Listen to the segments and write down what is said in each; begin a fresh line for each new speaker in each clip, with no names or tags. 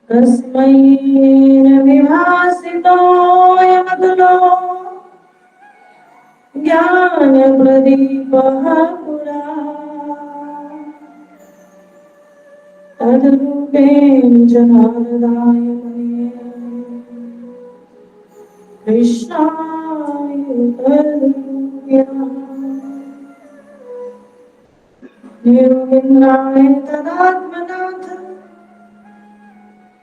तस्मै न विभासितोऽयमतुलो ज्ञानप्रदीपः पुरा तद्रूपेण च नारदाय मुनये कृष्णाय तद्रूपिणः निर्विन्दाय तदात्मनाथ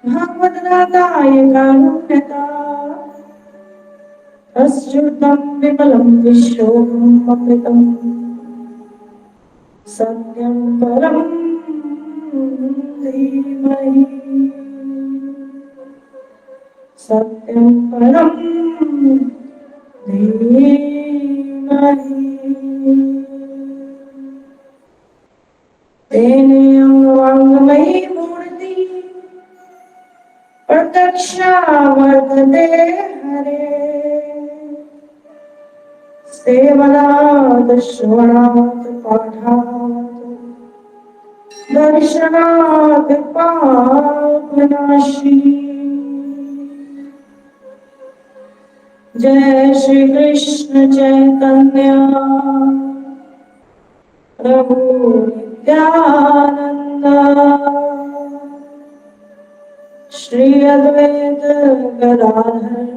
भगवद्दाताय कारुण्यता अच्युतं विमलं विश्वममृतं सत्यं परं धीमहि सत्यं परं धीमहि तेनेयं वाङ्मयी मूर्ति प्रत्यक्षा वर्तते हरे सेवनात् श्रवणात् पाठात् दर्शनात् पापनाशी। जय श्री कृष्ण चैतन्य प्रभु नित्यानंद श्री अद्वैत गदाधर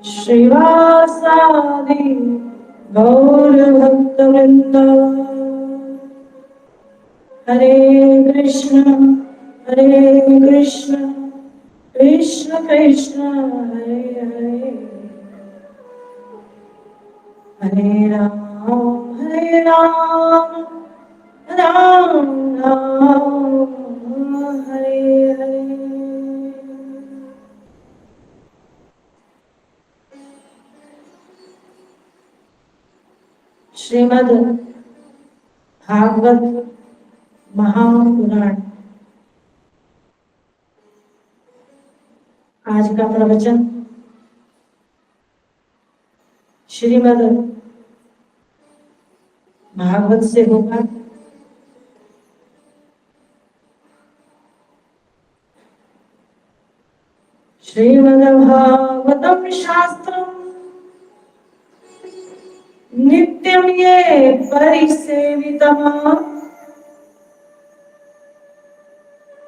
श्रीवासादि गौर भक्तवृंद। हरे कृष्ण कृष्ण कृष्ण हरे हरे हरे राम राम राम हरे हरे। श्रीमद् भागवत महापुराण आज का प्रवचन श्रीमद् भागवत से होगा। श्रीमद्भागवतम शास्त्रम नित्यं ये परिसेवितः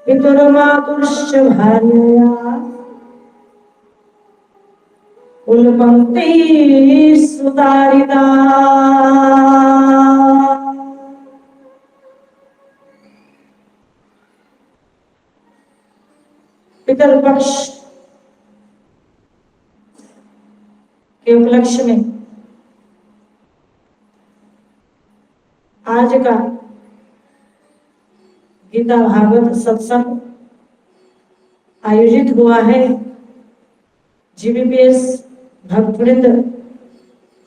पितरमातुश्च भार्यया कुलपंक्ति सुतारिता। पितृपक्ष के उपलक्ष्य में आज का गीता भागवत सत्संग आयोजित हुआ है जीबीपीएस भक्तवृंद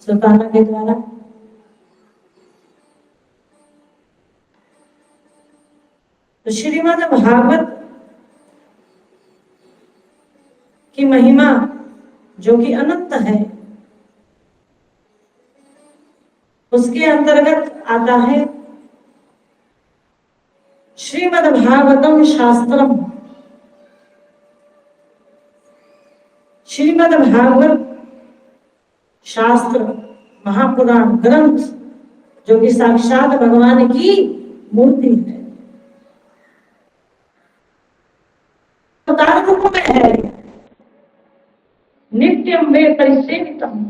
सुल्ताना के द्वारा। तो श्रीमद् भागवत की महिमा जो कि अनंत है उसके अंतर्गत आता है श्रीमद् भागवतम शास्त्रम। श्रीमद् भागवत शास्त्र महापुराण ग्रंथ जो कि साक्षात भगवान की मूर्ति है, अवतार रूप में है। नित्यम वे परिसेवितम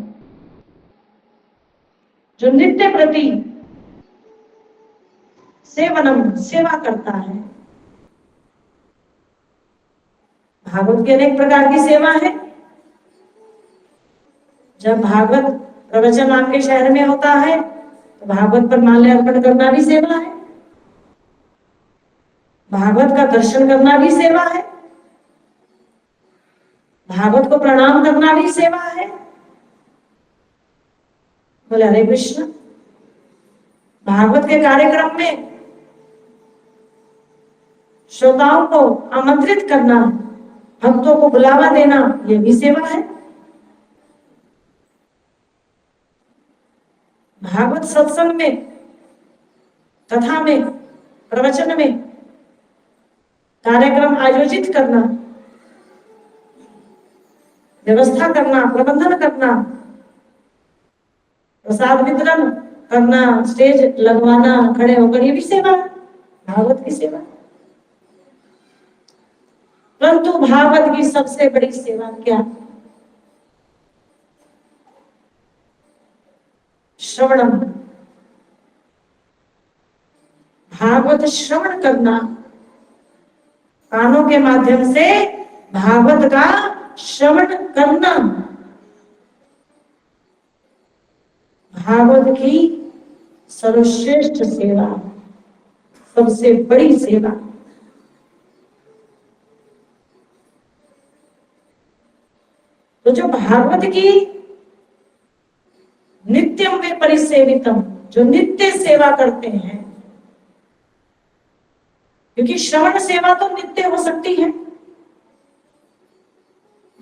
जो नित्य प्रति सेवनम सेवा करता है। भागवत की अनेक प्रकार की सेवा है। जब भागवत प्रवचन आपके शहर में होता है तो भागवत पर माल्यार्पण करना भी सेवा है, भागवत का दर्शन करना भी सेवा है, भागवत को प्रणाम करना भी सेवा है। बोले हरे कृष्ण। भागवत के कार्यक्रम में श्रोताओं को आमंत्रित करना, भक्तों को बुलावा देना, यह भी सेवा है। भागवत सत्संग में, कथा में, प्रवचन में कार्यक्रम आयोजित करना, व्यवस्था करना, प्रबंधन करना, प्रसाद वितरण करना, स्टेज लगवाना, खड़े होकर, ये भी सेवा है, भागवत की सेवा। परंतु भागवत की सबसे बड़ी सेवा क्या? श्रवणम, भागवत श्रवण करना, कानों के माध्यम से भागवत का श्रवण करना, भागवत की सर्वश्रेष्ठ सेवा, सबसे बड़ी सेवा। तो जो भागवत की नित्यम वे परिसेवितम, जो नित्य सेवा करते हैं, क्योंकि श्रवण सेवा तो नित्य हो सकती है,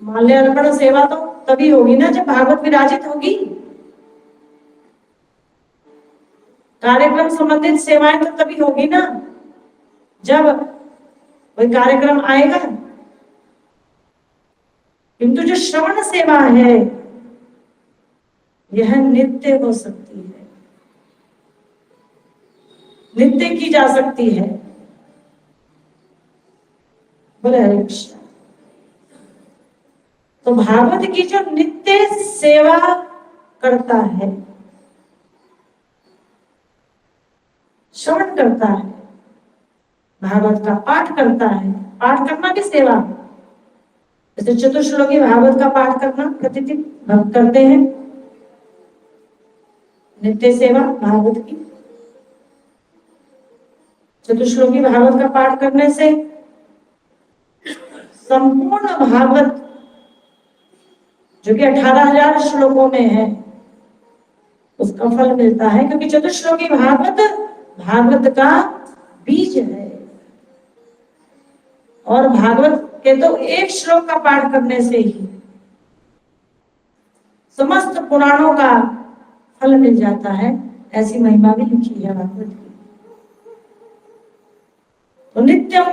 माल्यार्पण सेवा तो तभी होगी ना जब भागवत विराजित होगी। कार्यक्रम संबंधित सेवाएं तो तभी होगी ना जब वही कार्यक्रम आएगा। किंतु जो श्रवण सेवा है यह नित्य हो सकती है, नित्य की जा सकती है। बोले हरे कृष्ण। तो भागवत की जो नित्य सेवा करता है, श्रवण करता है, भागवत का पाठ करता है, पाठ करना भी सेवा है। जैसे चतुश्लोकी भागवत का पाठ करना प्रतिदिन भक्त करते हैं, नित्य सेवा भागवत की। चतुश्लोकी भागवत का पाठ करने से संपूर्ण भागवत जो कि 18,000 श्लोकों में है उसका फल मिलता है, क्योंकि चतुश्लोकी भागवत भागवत का बीज है। और भागवत के तो एक श्लोक का पाठ करने से ही समस्त पुराणों का फल मिल जाता है, ऐसी महिमा भी लिखी है भागवत की। तो नित्यम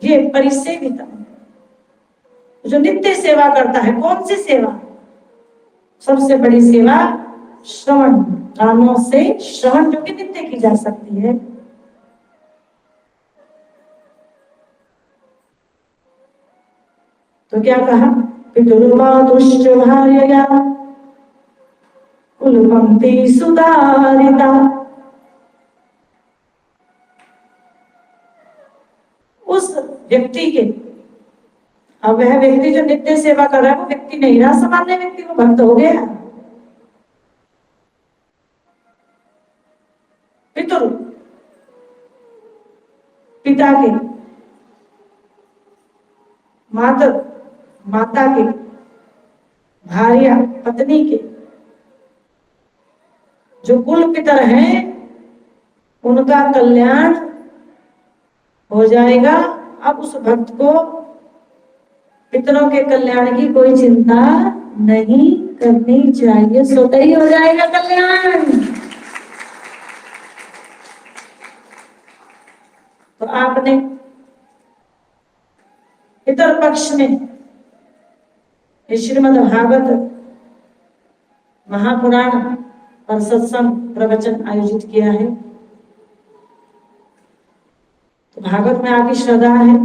ये परिसेवितम, जो नित्य सेवा करता है। कौन सी सेवा? सबसे बड़ी सेवा श्रवण, कानों से श्रवण, जो कि नित्य की जा सकती है। तो क्या कहा? पितुर्मातुश्च भार्यया कुलपंक्ति सुधारिता। उस व्यक्ति के, अब वह व्यक्ति जो नित्य सेवा कर रहा है वो व्यक्ति नहीं रहा, सामान्य व्यक्ति, वो भक्त हो गया। पितुर, पिता के, माता, माता के, भार्या पत्नी के, जो कुल पितर हैं उनका कल्याण हो जाएगा। अब उस भक्त को पितरों के कल्याण की कोई चिंता नहीं करनी चाहिए, स्वतः ही हो जाएगा कल्याण। तो आपने पितर पक्ष में श्रीमद् भागवत महापुराण पर सत्संग प्रवचन आयोजित किया है। तो भागवत में आपकी श्रद्धा है,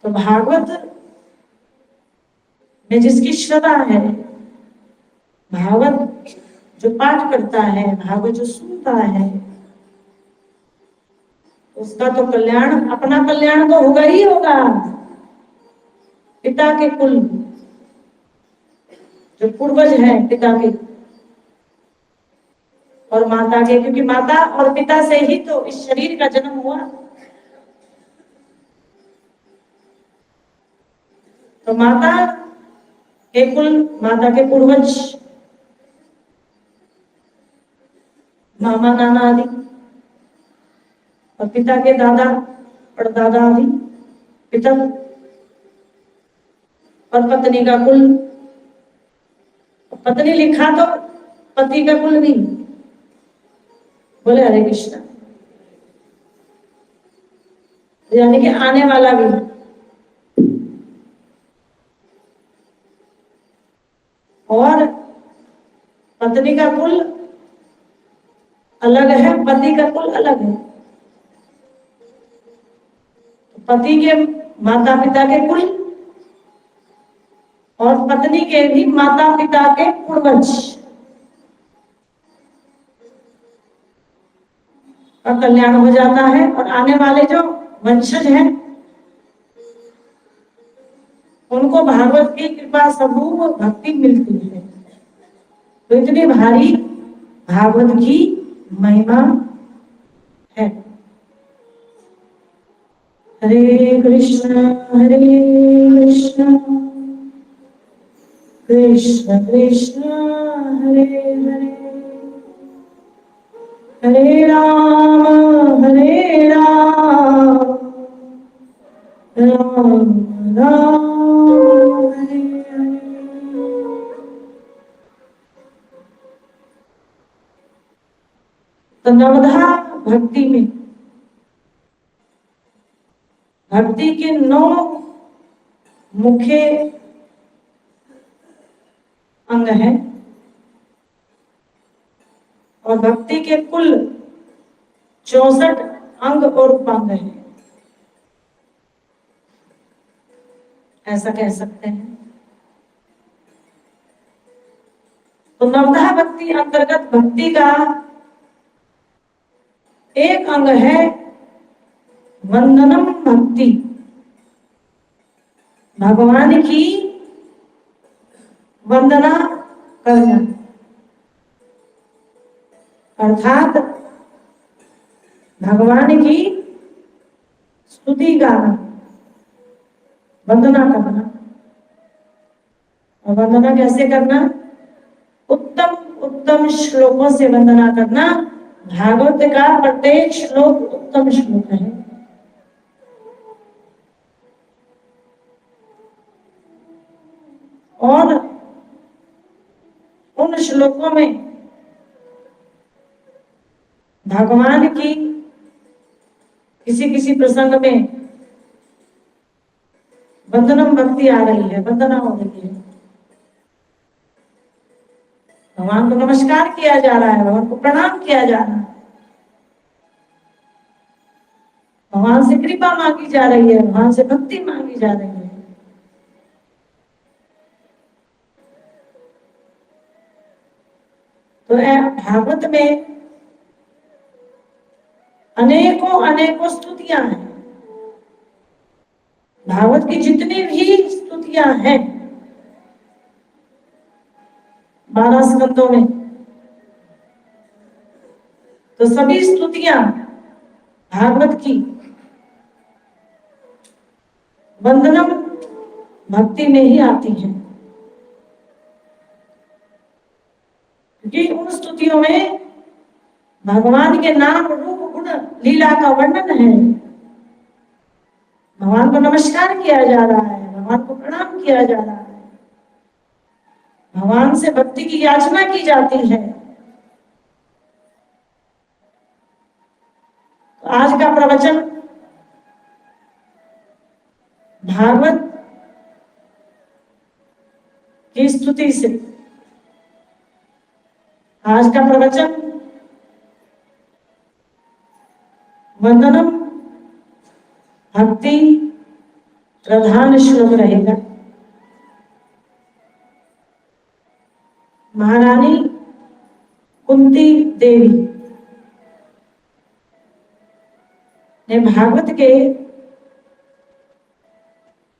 तो भागवत में जिसकी श्रद्धा है, भागवत जो पाठ करता है, भागवत जो सुनता है, उसका तो कल्याण, अपना कल्याण तो होगा ही होगा। पिता के कुल जो पूर्वज हैं पिता के और माता के, क्योंकि माता और पिता से ही तो इस शरीर का जन्म हुआ। तो माता के कुल, माता के पूर्वज, मामा नाना आदि, और पिता के दादा परदादा आदि पितर, और पत्नी का कुल, पत्नी लिखा तो पति का कुल भी। बोले हरे कृष्ण। यानी कि आने वाला भी। और पत्नी का कुल अलग है, पति का कुल अलग है। पति के माता पिता के कुल और पत्नी के भी माता पिता के पूर्वज का कल्याण हो जाता है। और आने वाले जो वंशज हैं उनको भागवत की कृपा स्वरूप भक्ति मिलती है। तो इतनी भारी भागवत की महिमा है। हरे कृष्ण कृष्ण कृष्ण हरे हरे, हरे राम राम राम हरे हरे। तो नवधा भक्ति में भक्ति के 9 मुख्य अंग हैं और भक्ति के कुल 64 अंग और उपांग हैं, ऐसा कह सकते हैं। तो नवधा भक्ति अंतर्गत भक्ति का एक अंग है वंदनम भक्ति, भगवान की वंदना करना, अर्थात भगवान की स्तुति गाना, वंदना करना। और वंदना कैसे करना? उत्तम उत्तम श्लोकों से वंदना करना। भागवत का प्रत्येक श्लोक उत्तम श्लोक है। और उन श्लोकों में भगवान की किसी किसी प्रसंग में वंदनम भक्ति आ रही है, वंदना हो रही है, भगवान को नमस्कार किया जा रहा है, भगवान को प्रणाम किया जा रहा है, भगवान से कृपा मांगी जा रही है, भगवान से भक्ति मांगी जा रही है। तो भागवत में अनेकों अनेकों स्तुतियां हैं। भागवत की जितनी भी स्तुतियां हैं 12 स्कंदों में, तो सभी स्तुतियां भागवत की वंदनम भक्ति में ही आती हैं, क्योंकि उन स्तुतियों में भगवान के नाम रूप गुण लीला का वर्णन है। भगवान को नमस्कार किया जा रहा है, भगवान को प्रणाम किया जा रहा है, भगवान से भक्ति की याचना की जाती है। तो आज का प्रवचन भागवत की स्तुति से, आज का प्रवचन वंदनम भक्ति प्रधान श्लोक रहेगा। महारानी कुंती देवी ने भागवत के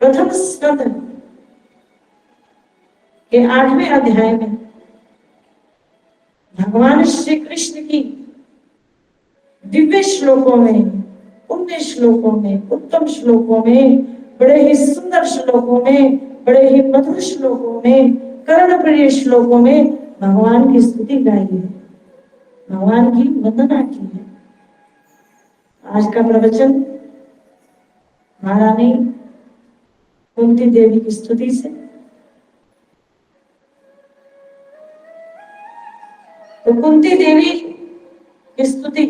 प्रथम स्कंद के 8वें अध्याय में भगवान श्री कृष्ण की दिव्य श्लोकों में, पुण्य श्लोकों में, उत्तम श्लोकों में, बड़े ही सुंदर श्लोकों में, बड़े ही मधुर श्लोकों में, कर्ण प्रिय श्लोकों में भगवान की स्तुति गाई है, भगवान की वंदना की है। आज का प्रवचन महारानी कुंती देवी की स्तुति से। तो कुंती देवी की स्तुति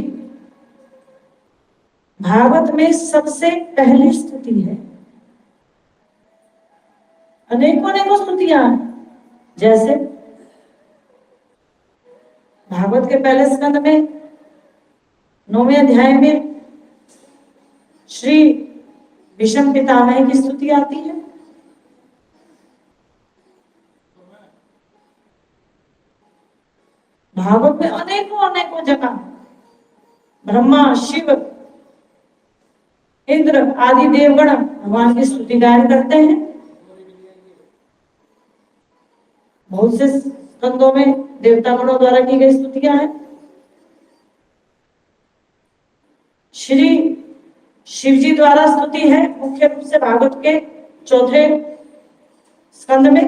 भागवत में सबसे पहली स्तुति है। अनेकों अनेकों स्तुतियां हैं। जैसे भागवत के पहले स्कंद में 9वें अध्याय में श्री भीष्म पितामह की स्तुति आती है। भागवत में अनेकों अनेकों जगह ब्रह्मा, शिव, इंद्र आदि देवगण भगवान की स्तुति गायन करते हैं। बहुत से स्कंदों में देवतागणों द्वारा की गई स्तुतियां हैं। श्री शिव जी द्वारा स्तुति है मुख्य रूप से भागवत के चौथे स्कंद में।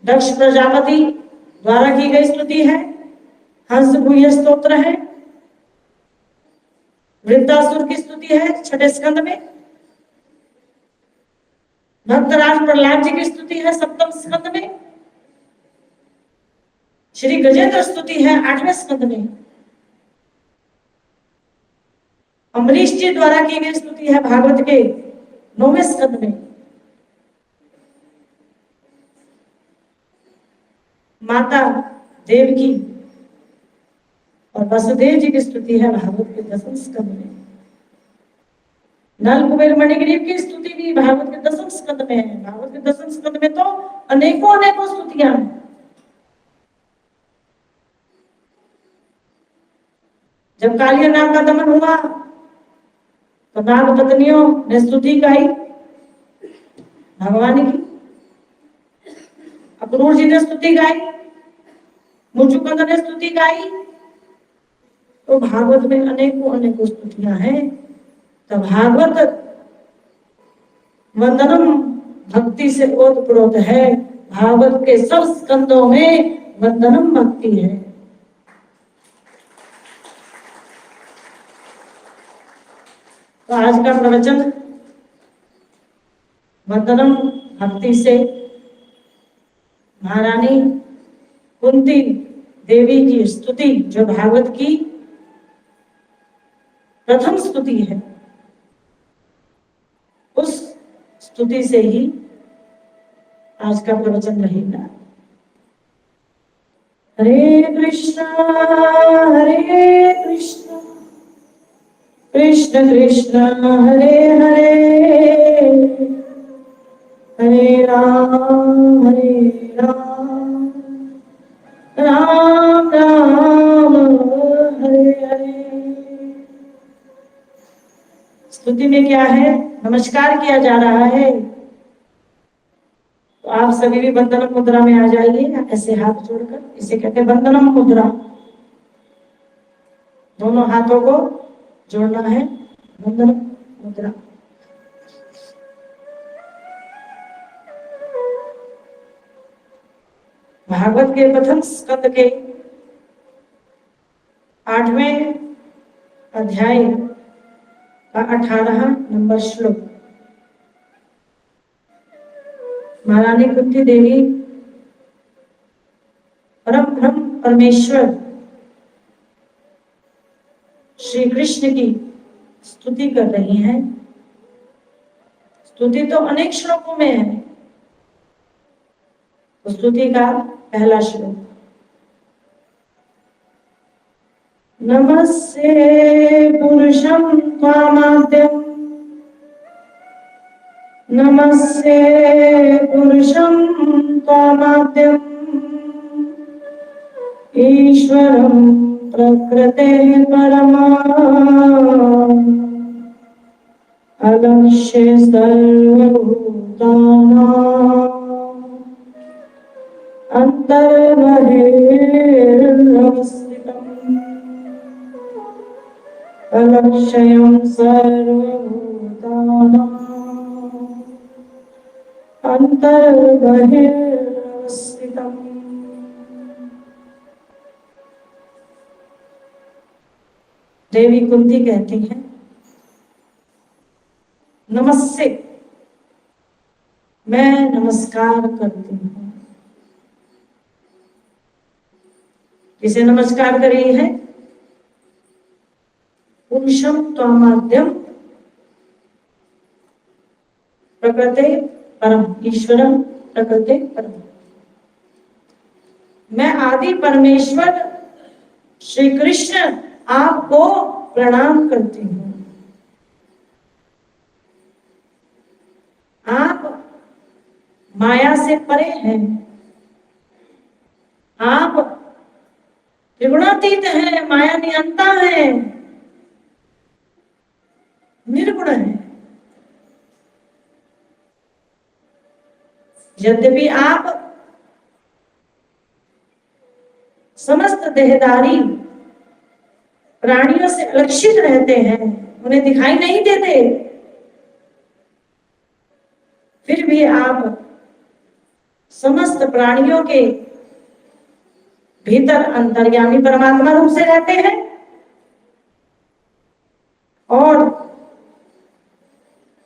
दक्ष प्रजापति द्वारा की गई स्तुति है, हंस भूय स्तोत्र है। वृद्धासुर की स्तुति है छठे स्कंद में। भक्तराज प्रहलाद जी की स्तुति है सप्तम स्कंद में। श्री गजेंद्र स्तुति है 8वें स्कंद में। अम्बरीश जी द्वारा की गई स्तुति है भागवत के 9वें स्कंद में। माता देवकी और वसुदेव जी की स्तुति है भागवत के 10वें स्कंद में। नल कुबेर मणिग्रीव की स्तुति भी भागवत के 10वें स्कंद में है। भागवत के 10वें स्कंद में तो अनेकों अनेकों स्तुतियां हैं। जब कालिया नाग का दमन हुआ तो नाग पत्नियों ने स्तुति गाई भगवान की। अक्रूर जी ने स्तुति गाई, मुचुकुंद ने स्तुति गाई। तो भागवत में अनेकों अनेकों स्तुतियां हैं। तो भागवत वंदनम भक्ति से ओतप्रोत है। भागवत के सब स्कंदों में वंदनम भक्ति है। तो आज का प्रवचन वंदनम भक्ति से महारानी कुंती देवी की स्तुति, जो भागवत की प्रथम स्तुति है, उस स्तुति से ही आज का प्रवचन रहेगा। हरे कृष्णा कृष्ण कृष्ण हरे हरे, हरे राम राम राम हरे हरे। स्तुति में क्या है? नमस्कार किया जा रहा है। तो आप सभी भी वंदनम मुद्रा में आ जाइए, ऐसे हाथ जोड़कर। इसे कहते हैं वंदनम मुद्रा। दोनों हाथों को जोड़ना है, वंदनम मुद्रा। भागवत के प्रथम स्कंद के 8वें अध्याय का 18 नंबर श्लोक। महारानी कुंती देवी परम ब्रह्म परमेश्वर श्री कृष्ण की स्तुति कर रही हैं। स्तुति तो अनेक श्लोकों में है। तो स्तुति का पहला श्लोक, नमस्ते पुरुषं त्वामाद्यं, नमस्ते पुरुषं त्वामाद्यं, ईश्वरं प्रकृतेः परमां, अलक्ष्य सर्वभूतानां, अन्तर्बहिर्वस्थितम्, अलक्ष्यं सर्वभूतानां, अन्तर्बहिर्वस्थितम्। देवी कुंती कहती हैं, नमस्ते, मैं नमस्कार करती हूँ। किसे नमस्कार कर रही है? पुरुषम त्वामाद्यम प्रकृते परम, ईश्वरम प्रकृते परम। मैं आदि परमेश्वर श्री कृष्ण आपको प्रणाम करती हूँ। आप माया से परे हैं, आप त्रिगुणातीत हैं, माया नियंता है, निर्गुण है। यद्यपि आप समस्त देहधारी प्राणियों से अलक्षित रहते हैं, उन्हें दिखाई नहीं देते, फिर भी आप समस्त प्राणियों के भीतर अंतर्यामी परमात्मा रूप से रहते हैं और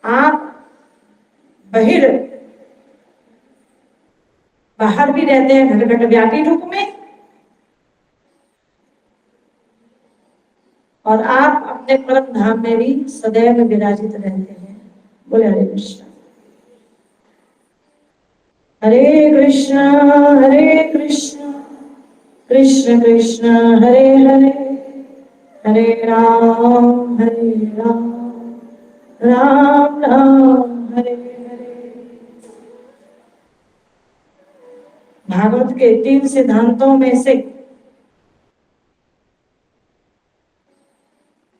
आप बाहर भी रहते हैं घट घट व्यापी रूप में, और आप अपने परम धाम में भी सदैव विराजित रहते हैं। बोले हरे कृष्ण। हरे कृष्ण हरे कृष्ण कृष्ण कृष्ण हरे हरे, हरे राम राम राम हरे हरे। भागवत के 3 सिद्धांतों में से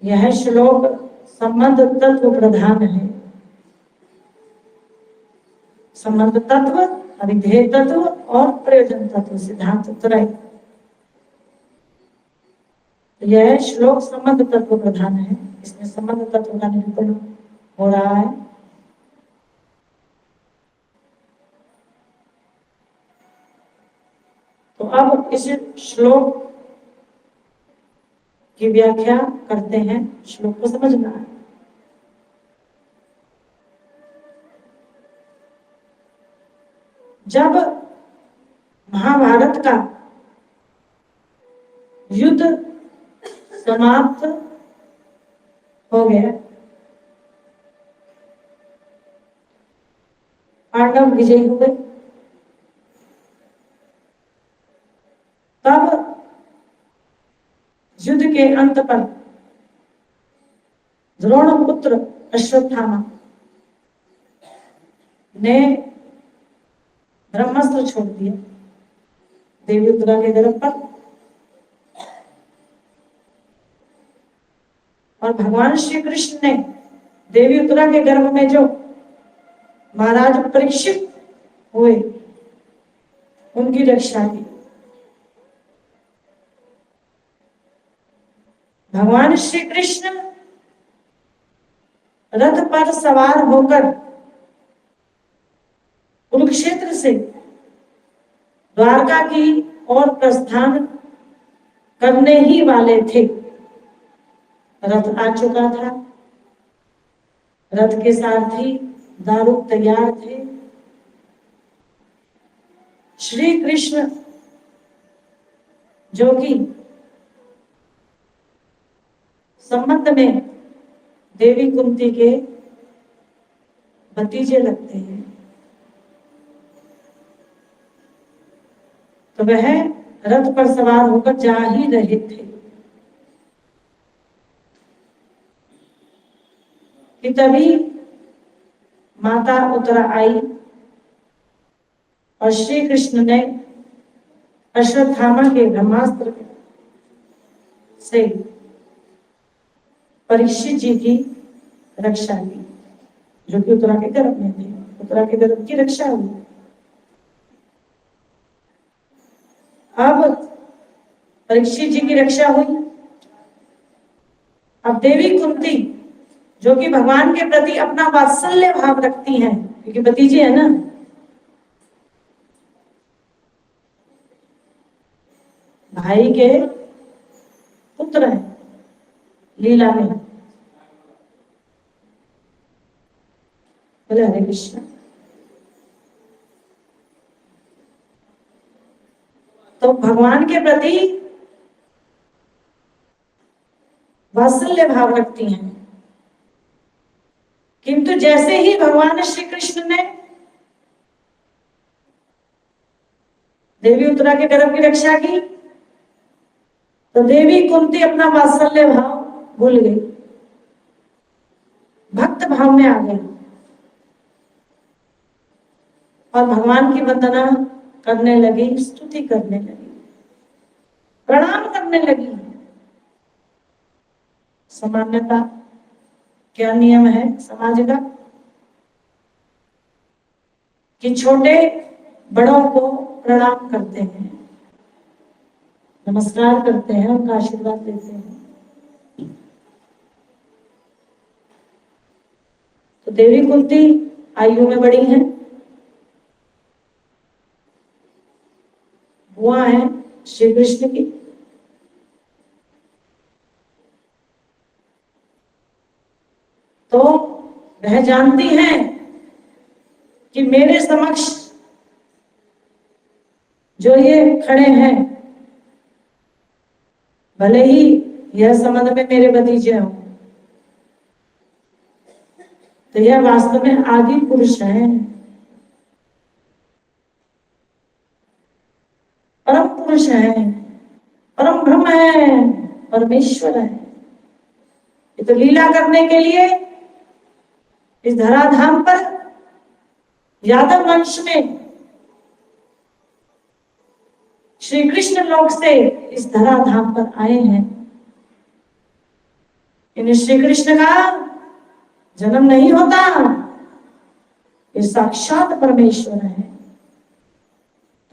यह श्लोक संबंध तत्व प्रधान है। संबंध तत्व, अभिधेय तत्व और प्रयोजन तत्व, सिद्धांत त्रय। यह श्लोक संबंध तत्व प्रधान है, इसमें संबंध तत्व का निरूपण हो रहा है। तो अब इस श्लोक की व्याख्या करते हैं। श्लोक को समझना है। जब महाभारत का युद्ध समाप्त हो गया, पांडव विजयी हुए, तब युद्ध के अंत पर द्रोण पुत्र अश्वत्थामा ने ब्रह्मास्त्र छोड़ दिया देवी उत्तरा के गर्भ पर, और भगवान श्री कृष्ण ने देवी उत्तरा के गर्भ में जो महाराज परीक्षित हुए उनकी रक्षा की। भगवान श्री कृष्ण रथ पर सवार होकर कुरुक्षेत्र से द्वारका की ओर प्रस्थान करने ही वाले थे। रथ आ चुका था, रथ के सारथी दारूक तैयार थे। श्री कृष्ण जो कि संबंध में देवी कुंती के भतीजे लगते हैं, तो वह रथ पर सवार होकर जा ही रहे थे कि तभी माता उत्तरा आई और श्री कृष्ण ने अश्वत्थामा के ब्रह्मास्त्र से परीक्षित जी की रक्षा की, जो कि उत्तरा के गर्भ में थे। उत्तरा के गर्भ की रक्षा हुई। अब परीक्षित जी की रक्षा हुई। अब देवी कुंती जो कि भगवान के प्रति अपना वात्सल्य भाव रखती हैं, क्योंकि भतीजे है ना, भाई के पुत्र हैं लीला में। बोले हरे कृष्ण। तो भगवान के प्रति वात्सल्य भाव रखती हैं। किंतु जैसे ही भगवान श्री कृष्ण ने देवी उत्तरा के गर्भ की रक्षा की, तो देवी कुंती अपना वात्सल्य भाव भूल गई, भक्त भाव में आ गई और भगवान की वंदना करने लगी, स्तुति करने लगी, प्रणाम करने लगी। सामान्यता क्या नियम है समाज का कि छोटे बड़ों को प्रणाम करते हैं, नमस्कार करते हैं, उनका आशीर्वाद देते हैं। तो देवी कुंती आयु में बड़ी हैं, बुआ है श्री कृष्ण की। तो वह जानती हैं कि मेरे समक्ष जो ये खड़े हैं, भले ही यह संबंध में मेरे भतीजे हों, तो यह वास्तव में आदि पुरुष हैं, परम पुरुष हैं, परम ब्रह्म है, परमेश्वर है। ये तो लीला करने के लिए इस धराधाम पर यादव वंश में श्री कृष्ण लोक से इस धराधाम पर आए हैं। इन श्री कृष्ण का जन्म नहीं होता, ये साक्षात परमेश्वर है।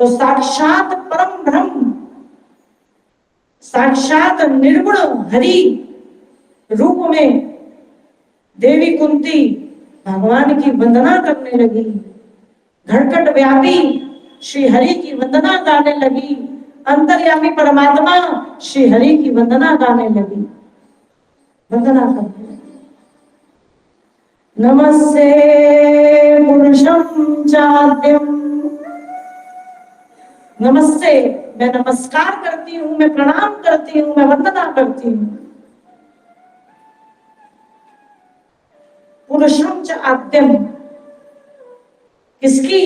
तो साक्षात परम ब्रह्म, साक्षात निर्गुण हरि रूप में देवी कुंती भगवान की वंदना करने लगी, घटघट व्यापी श्री हरि की वंदना गाने लगी, अंतर्यामी परमात्मा श्री हरि की वंदना गाने लगी, वंदना करने लगी। नमस्ते पुरुषम चाद्यम, नमस्ते, मैं नमस्कार करती हूँ, मैं प्रणाम करती हूँ, मैं वंदना करती हूँ। पुरुषम च आद्यम, किसकी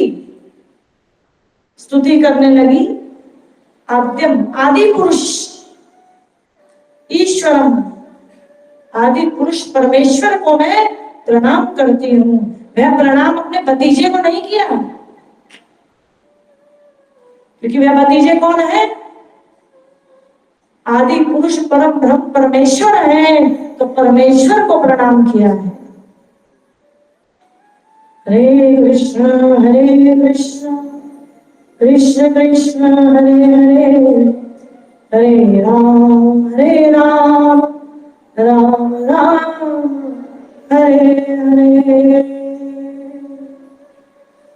स्तुति करने लगी? आद्यम, आदि पुरुष, ईश्वरम, आदि पुरुष परमेश्वर को मैं प्रणाम करती हूँ। वह प्रणाम अपने भतीजे को नहीं किया, क्योंकि वह भतीजे कौन है? आदि पुरुष परम ब्रह्म परमेश्वर है, तो परमेश्वर को प्रणाम किया है। हरे कृष्ण कृष्ण कृष्ण हरे हरे, हरे राम राम राम हरे हरे।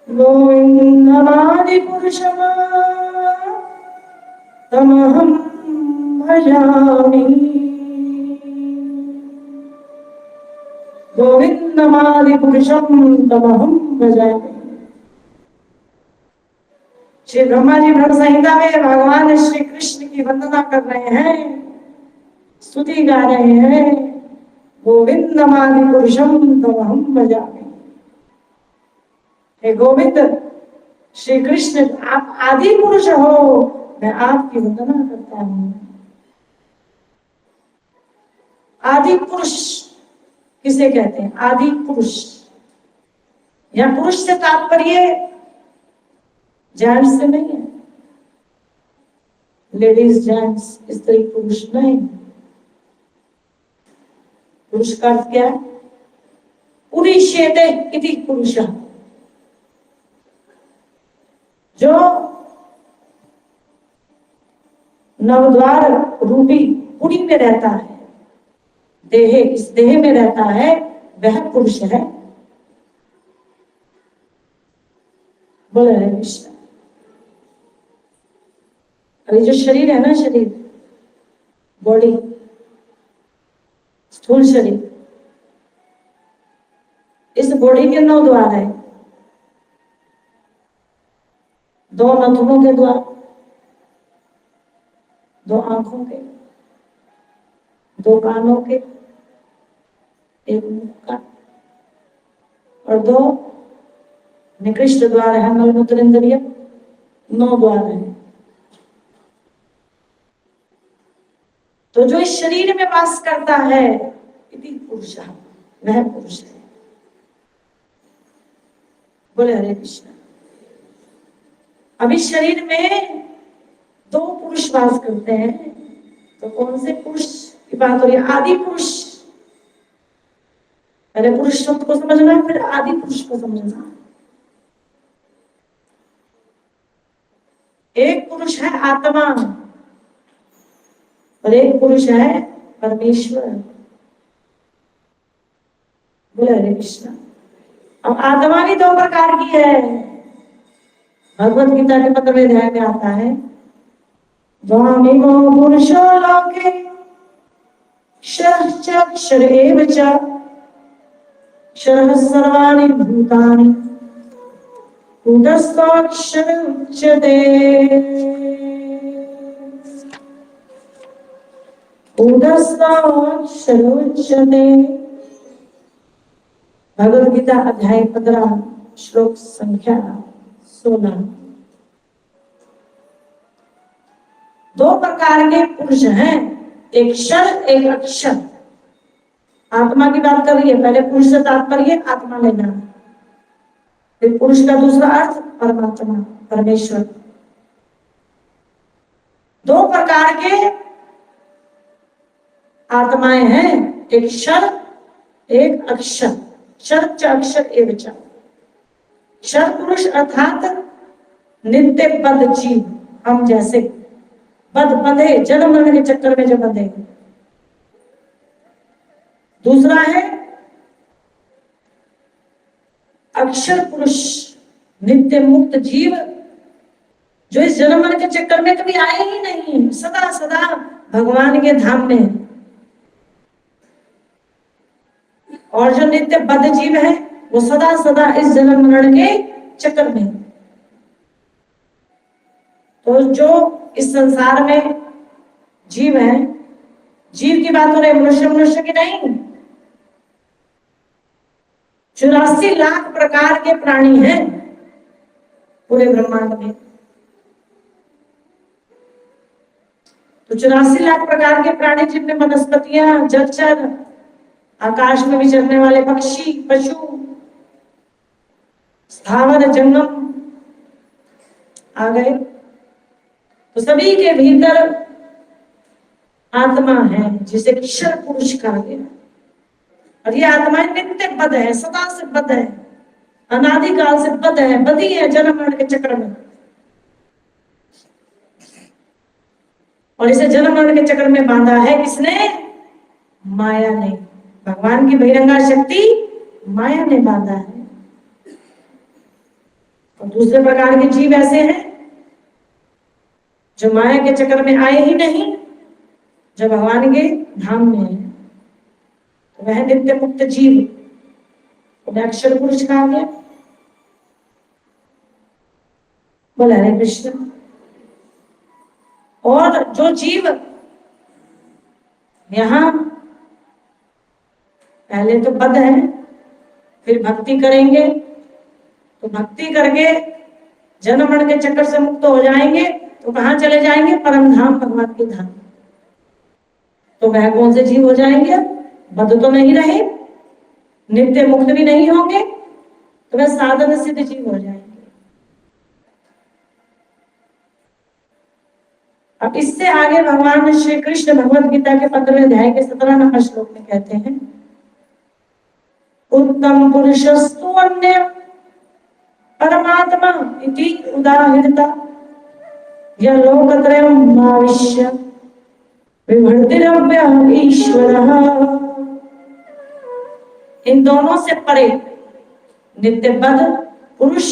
गोविंदमादि पुरुषम तमहं भजामि, गोविंदमादि पुरुषम तमहं भजामि। श्री ब्रह्मा जी ब्रह्म संहिता में भगवान श्री कृष्ण की वंदना कर रहे हैं, स्तुति गा रहे हैं, गोविंदमादि पुरुषम तमहं भजामि। हे गोविंद श्री कृष्ण, आप आदि पुरुष हो, मैं आपकी वंदना करता हूं। आदि पुरुष किसे कहते हैं? आदि पुरुष, या पुरुष से तात्पर्य जेंट्स से नहीं है, लेडीज जेंट्स स्त्री पुरुष नहीं। पुरुष का अर्थ क्या है? पुरीष्यते इति पुरुषः, जो नवद्वार रूपी पुरी में रहता है, देह, इस देह में रहता है, वह पुरुष है। बोल रहे कृष्ण। अरे जो शरीर है ना, शरीर, बॉडी, स्थूल शरीर, इस बॉडी के 9 द्वार है। 2 नथुनों के द्वार, 2 आंखों के, दो कानों के, एक मुख का, और दो निकृष्ट द्वार है मलमूत्र इंद्रिय, 9 द्वार है। तो जो इस शरीर में वास करता है इति पुरुष, वह पुरुष है। बोले हरे कृष्ण। अब इस शरीर में 2 पुरुष वास करते हैं। तो कौन से पुरुष की बात हो रही है? आदि पुरुष। पहले पुरुष शब्द को समझना, फिर आदि पुरुष को समझना। एक पुरुष है आत्मा और एक पुरुष है परमेश्वर। बोले हरे कृष्ण। अब आत्मा भी 2 प्रकार की है। भगवत गीता के 15वें अध्याय में आता है, द्वामिमो पुरुषो लोके क्षर एव च क्षरः सर्वाणि भूतानि कूटस्थोऽक्षर उच्यते। कूटस्थोऽक्षर उच्यते। भगवत गीता अध्याय 15 श्लोक संख्या 16। 2 प्रकार के पुरुष हैं, एक क्षर एक अक्षर। आत्मा की बात कर रही है, पहले पुरुष से तात्पर्य आत्मा लेना, फिर पुरुष का दूसरा अर्थ परमात्मा परमेश्वर। 2 प्रकार के आत्माएं हैं, एक क्षर एक अक्षर। क्षर च अक्षर एव च। क्षर पुरुष अर्थात नित्य बद्ध जीव, हम जैसे बंधे, जन्म मरण के चक्कर में जो बंधे। दूसरा है अक्षर पुरुष, नित्य मुक्त जीव, जो इस जन्म मरण के चक्कर में कभी आए ही नहीं, सदा सदा भगवान के धाम में। और जो नित्य बद्ध जीव है वो सदा सदा इस जन्म मरण के चक्कर में। तो जो इस संसार में जीव है, जीव की बात हो रही है, मनुष्य मनुष्य की नहीं। 84 लाख प्रकार के प्राणी हैं पूरे ब्रह्मांड में। तो 84 लाख प्रकार के प्राणी, जिनमें वनस्पतियां, जलचर, आकाश में विचरने वाले पक्षी, पशु, स्थावर जंगम आ गए। तो सभी के भीतर आत्मा है जिसे क्षर पुरुष कहा गया। और ये आत्माएं नित्य बद्ध है, सदा से बद्ध है, अनादिकाल से बद्ध है, बधी है जन्म मरण के चक्र में। और इसे जन्म मरण के चक्र में बांधा है किसने? माया ने। भगवान की बहिरंगा शक्ति माया ने बांधा है। और दूसरे प्रकार के जीव ऐसे हैं जो माया के चक्कर में आए ही नहीं, जो भगवान के धाम में है। तो वह नित्य मुक्त जीव, उन्हें अक्षर पुरुष कहा गया। बोला हरे कृष्ण। और जो जीव यहां पहले तो बद्ध है, फिर भक्ति करेंगे, तो भक्ति करके जन्म मरण के चक्कर से मुक्त हो जाएंगे, तो कहां चले जाएंगे? परम धाम, भगवान के धाम। तो वह कौन से जीव हो जाएंगे? बद्ध तो नहीं रहे, नित्य मुक्त भी नहीं होंगे, तो वह साधन सिद्ध जीव हो जाएंगे। अब इससे आगे भगवान श्री कृष्ण भगवद गीता के 15वें अध्याय के 17 नंबर श्लोक में कहते हैं, उत्तम पुरुषस्तु अन्य परमात्मा इति उदाहृता यह लोकत्रयम् आविश्य विभर्तिरव्य ईश्वरः। इन दोनों से परे नित्य बद्ध पुरुष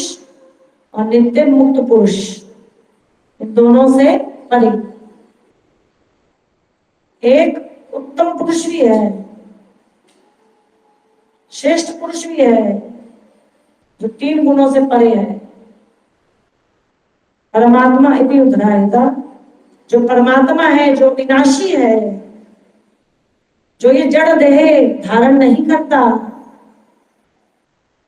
और नित्य मुक्त पुरुष, इन दोनों से परे एक उत्तम पुरुष भी है, श्रेष्ठ पुरुष भी है, जो 3 गुणों से परे है। परमात्मा इति उदाहृता, जो परमात्मा है, जो विनाशी है, जो ये जड़ देह धारण नहीं करता,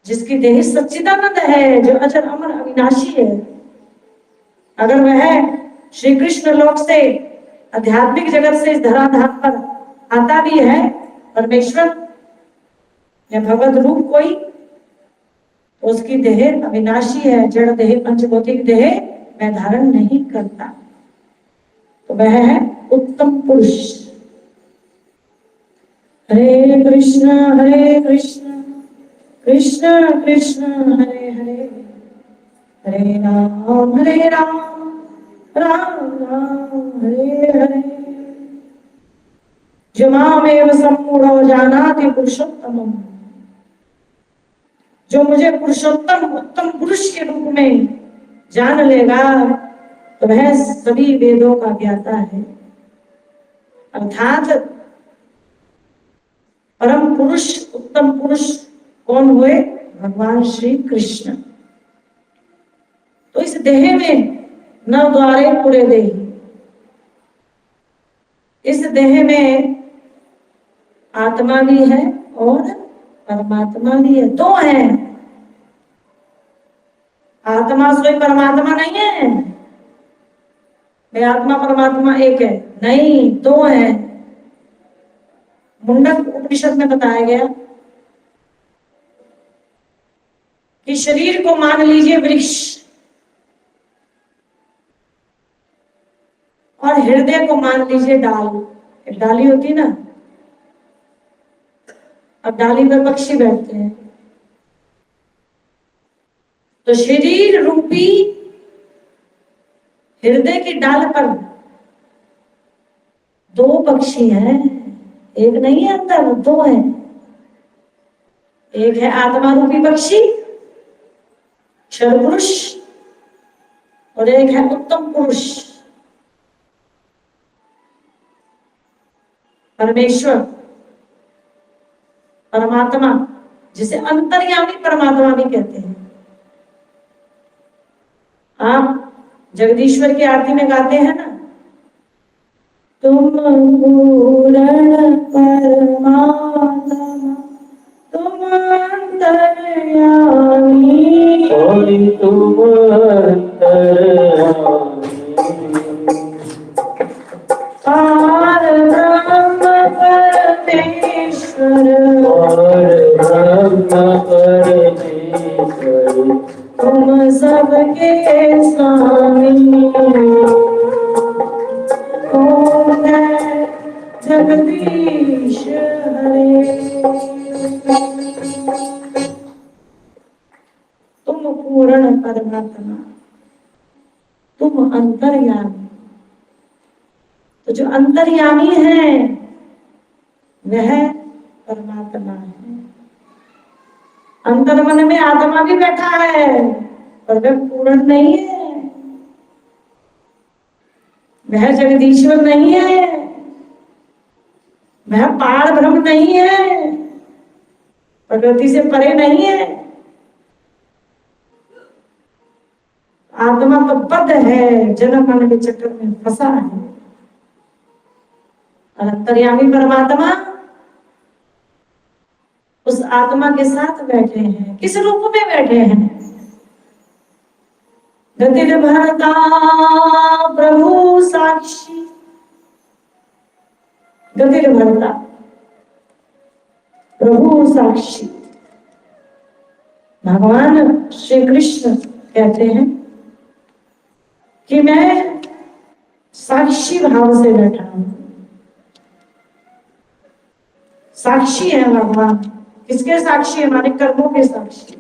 जिसकी देह सच्चिदानंद है, जो अजर अमर अविनाशी है, अगर वह श्री कृष्ण लोक से आध्यात्मिक जगत से इस धराधाम पर आता भी है, परमेश्वर या भगवत रूप कोई, तो उसकी देह अविनाशी है, जड़ देह पंचभौतिक देह मैं धारण नहीं करता, तो वह है उत्तम पुरुष। हरे कृष्ण कृष्ण कृष्ण हरे हरे, हरे राम राम राम हरे हरे। जो मामेव सम्मूढ़ो जानाति पुरुषोत्तमम्, जो मुझे पुरुषोत्तम उत्तम पुरुष के रूप में जान लेगा, तो वह सभी वेदों का ज्ञाता है। अर्थात परम पुरुष उत्तम पुरुष कौन हुए? भगवान श्री कृष्ण। तो इस देह में नव द्वारे पूरे देह, इस देह में आत्मा भी है और परमात्मा भी है, दो है। आत्मा स्वयं परमात्मा नहीं है, वे आत्मा परमात्मा एक है, नहीं, दो है। मुंडक उपनिषद में बताया गया कि शरीर को मान लीजिए वृक्ष और हृदय को मान लीजिए डाल। एक डाली होती ना, अब डाली पर पक्षी बैठते हैं, तो शरीर रूपी हृदय की डाल पर दो पक्षी हैं, एक नहीं है अंदर, दो है। एक है आत्मा रूपी पक्षी क्षर पुरुष, और एक है उत्तम पुरुष परमेश्वर परमात्मा, जिसे अंतर्यामी परमात्मा भी कहते हैं। आप जगदीश्वर की आरती में गाते हैं ना, तुम पूर्ण परमात्मा तुम अंतर्यामी,
तुम अंतर्यामी,
पार ब्रह्म परमेश्वर, तुम सबके स्वामी, ओम जगदीश हरे। तुम पूर्ण परमात्मा, तुम अंतर्यामी। तो जो अंतर्यामी है वह परमात्मा है। अंतर्मन में आत्मा भी बैठा है, पर वह पूर्ण नहीं है, वह जगदीश्वर नहीं है, वह पार ब्रह्म नहीं है, प्रकृति से परे नहीं है। आत्मा तो बद्ध है, जन्म मरण के चक्कर में फंसा है। और अंतर्यामी परमात्मा उस आत्मा के साथ बैठे हैं। किस रूप में बैठे हैं? गतिर् भरता प्रभु साक्षी, गतिर् भरता प्रभु साक्षी। भगवान श्री कृष्ण कहते हैं कि मैं साक्षी भाव से बैठा हूं। साक्षी है भगवान। किसके साक्षी? हमारे कर्मों के साक्षी।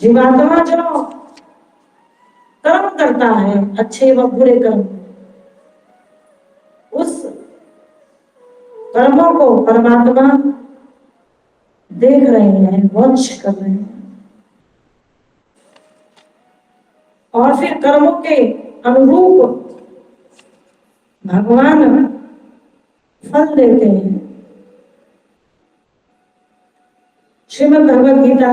जीवात्मा जो कर्म करता है, अच्छे व बुरे कर्म, उस कर्मों को परमात्मा देख रहे हैं, वॉच कर रहे हैं, और फिर कर्मों के अनुरूप भगवान फल देते हैं। श्रीमद् भगवद गीता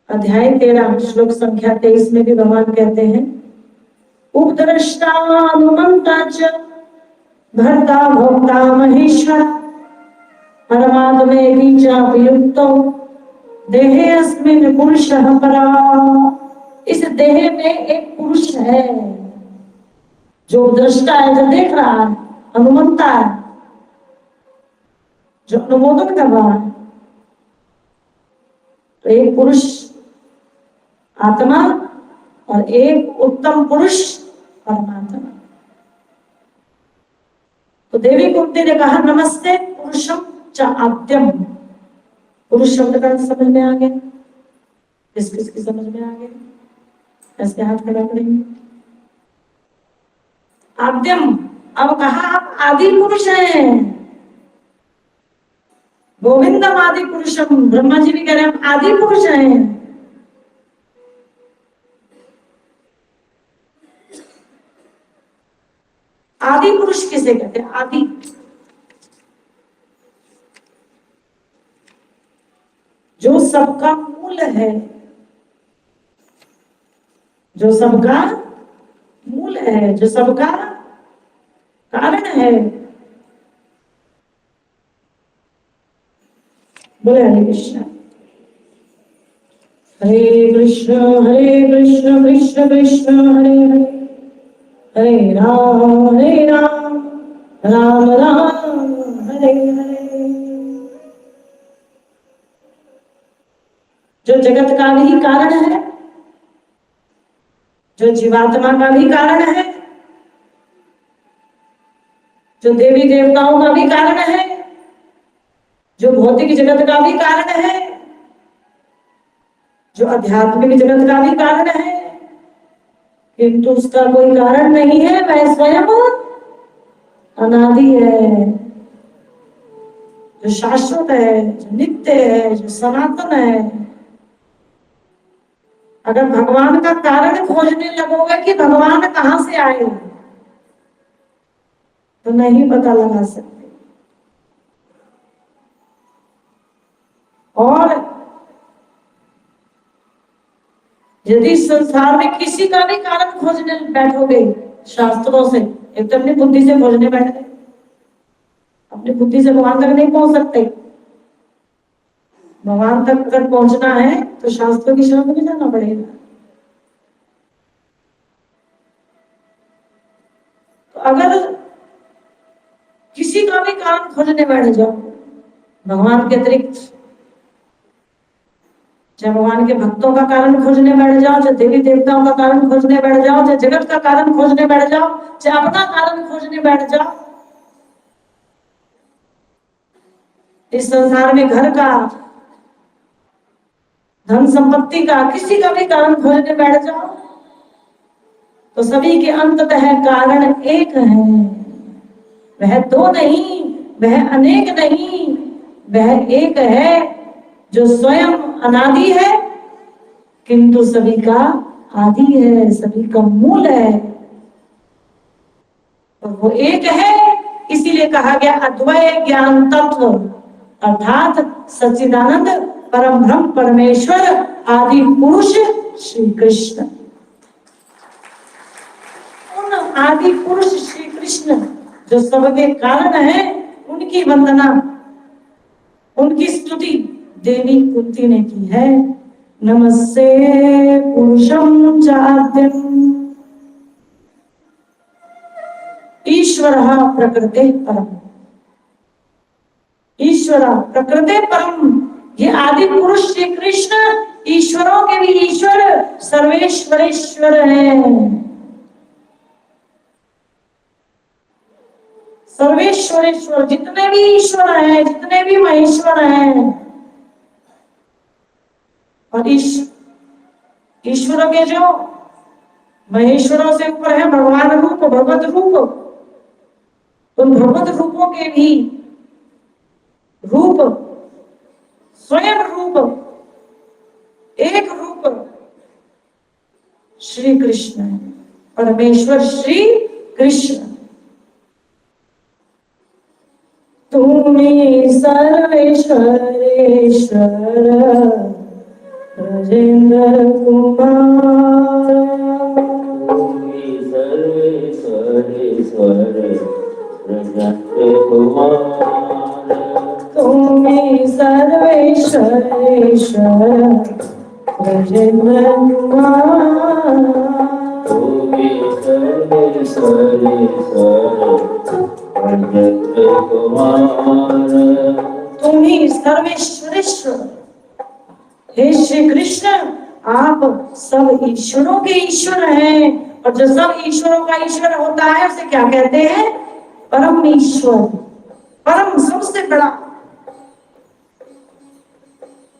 अध्याय 13 श्लोक संख्या 23 में भी भगवान कहते हैं उपद्रष्टानुमन्ता च भर्ता भोक्ता महेश्वर परमात्मेति चापि युक्तो देहे अस्मिन् पुरुषः परा। इस देह में एक पुरुष है जो दृष्टा है, जो देख रहा है, अनुमंता है, जो अनुमोदन कर रहा है। तो एक पुरुष आत्मा और एक उत्तम पुरुष परमात्मा। तो देवी कुंती ने कहा नमस्ते पुरुषम च आद्यम। पुरुष शब्द का समझ में आ गया? किस किस की समझ में आ गया? ऐसे हाथ खड़ा करेंगे। आद्यम, अब कहा आप आदि पुरुष हैं। गोविंदम आदि पुरुषम, ब्रह्मा जी भी कह रहे हैं हम आदि पुरुष हैं। आदि पुरुष किसे कहते हैं? आदि, जो सबका मूल है, जो सबका मूल है, जो सबका कारण है। बोले हरे कृष्ण कृष्ण कृष्ण कृष्ण हरे हरे, हरे राम राम राम हरे हरे। जो जगत का भी कारण है, जो जीवात्मा का भी कारण है, जो देवी देवताओं का भी कारण है, जो भौतिक जगत का भी कारण है, जो आध्यात्मिक जगत का भी कारण है, किंतु उसका कोई कारण नहीं है। वह स्वयं अनादि है, जो शाश्वत है, जो नित्य है, जो सनातन है। अगर भगवान का कारण खोजने लगोगे कि भगवान कहां से आए, तो नहीं पता लगा सकते। और यदि संसार में किसी का भी कारण खोजने बैठोगे शास्त्रों से, एक तो अपनी बुद्धि से खोजने बैठ गए, अपनी बुद्धि से भगवान तक नहीं पहुंच सकते। भगवान तक अगर पहुंचना है तो शास्त्रों की शरण में जाना पड़ेगा। तो अगर किसी का भी कारण खोजने बैठ जाओ भगवान के अतिरिक्त, चाहे भगवान के भक्तों का कारण खोजने बैठ जाओ, चाहे देवी देवताओं का कारण खोजने बैठ जाओ, चाहे जगत का कारण खोजने बैठ जाओ, चाहे अपना कारण खोजने बैठ जाओ, इस संसार में घर का, धन संपत्ति का, किसी का भी कारण खोजने बैठ जाओ, तो सभी के अंततः कारण एक है। वह दो नहीं, वह अनेक नहीं, वह एक है जो स्वयं अनादि है किंतु सभी का आदि है, सभी का मूल है। तो वो एक है, इसीलिए कहा गया अद्वय ज्ञान तत्व, अर्थात सच्चिदानंद परम ब्रह्म परमेश्वर आदि पुरुष श्री कृष्ण। उन आदि पुरुष श्री कृष्ण जो सबके कारण है, उनकी वंदना, उनकी स्तुति देवी कुंती ने की है। नमस्ते पुरुषम चाद्यम ईश्वरः प्रकृते परम। ईश्वर प्रकृते परम, ये आदि पुरुष श्री कृष्ण ईश्वरों के भी ईश्वर, सर्वेश्वरेश्वर हैं। सर्वेश्वरेश्वर, जितने भी ईश्वर हैं, जितने भी महेश्वर हैं, और ईश्वरों के जो महेश्वरों से ऊपर है भगवान रूप, भगवत रूप, उन भगवत रूपों के भी रूप, स्वयं रूप, एक रूप श्री कृष्ण है, परमेश्वर श्री कृष्ण। तुम्हें सर्वेश्वरेश्वर ब्रजेंद्र कुमार, तुम्हें तुम्हें सर्वेश्वरेश्वर ब्रजेंद्र कुमार। तुम्हें सर्वेश्वरेश्वर, हे श्री कृष्ण आप सब ईश्वरों के ईश्वर हैं, और जो सब ईश्वरों का ईश्वर होता है उसे क्या कहते हैं? परम ईश्वर, परम सबसे बड़ा,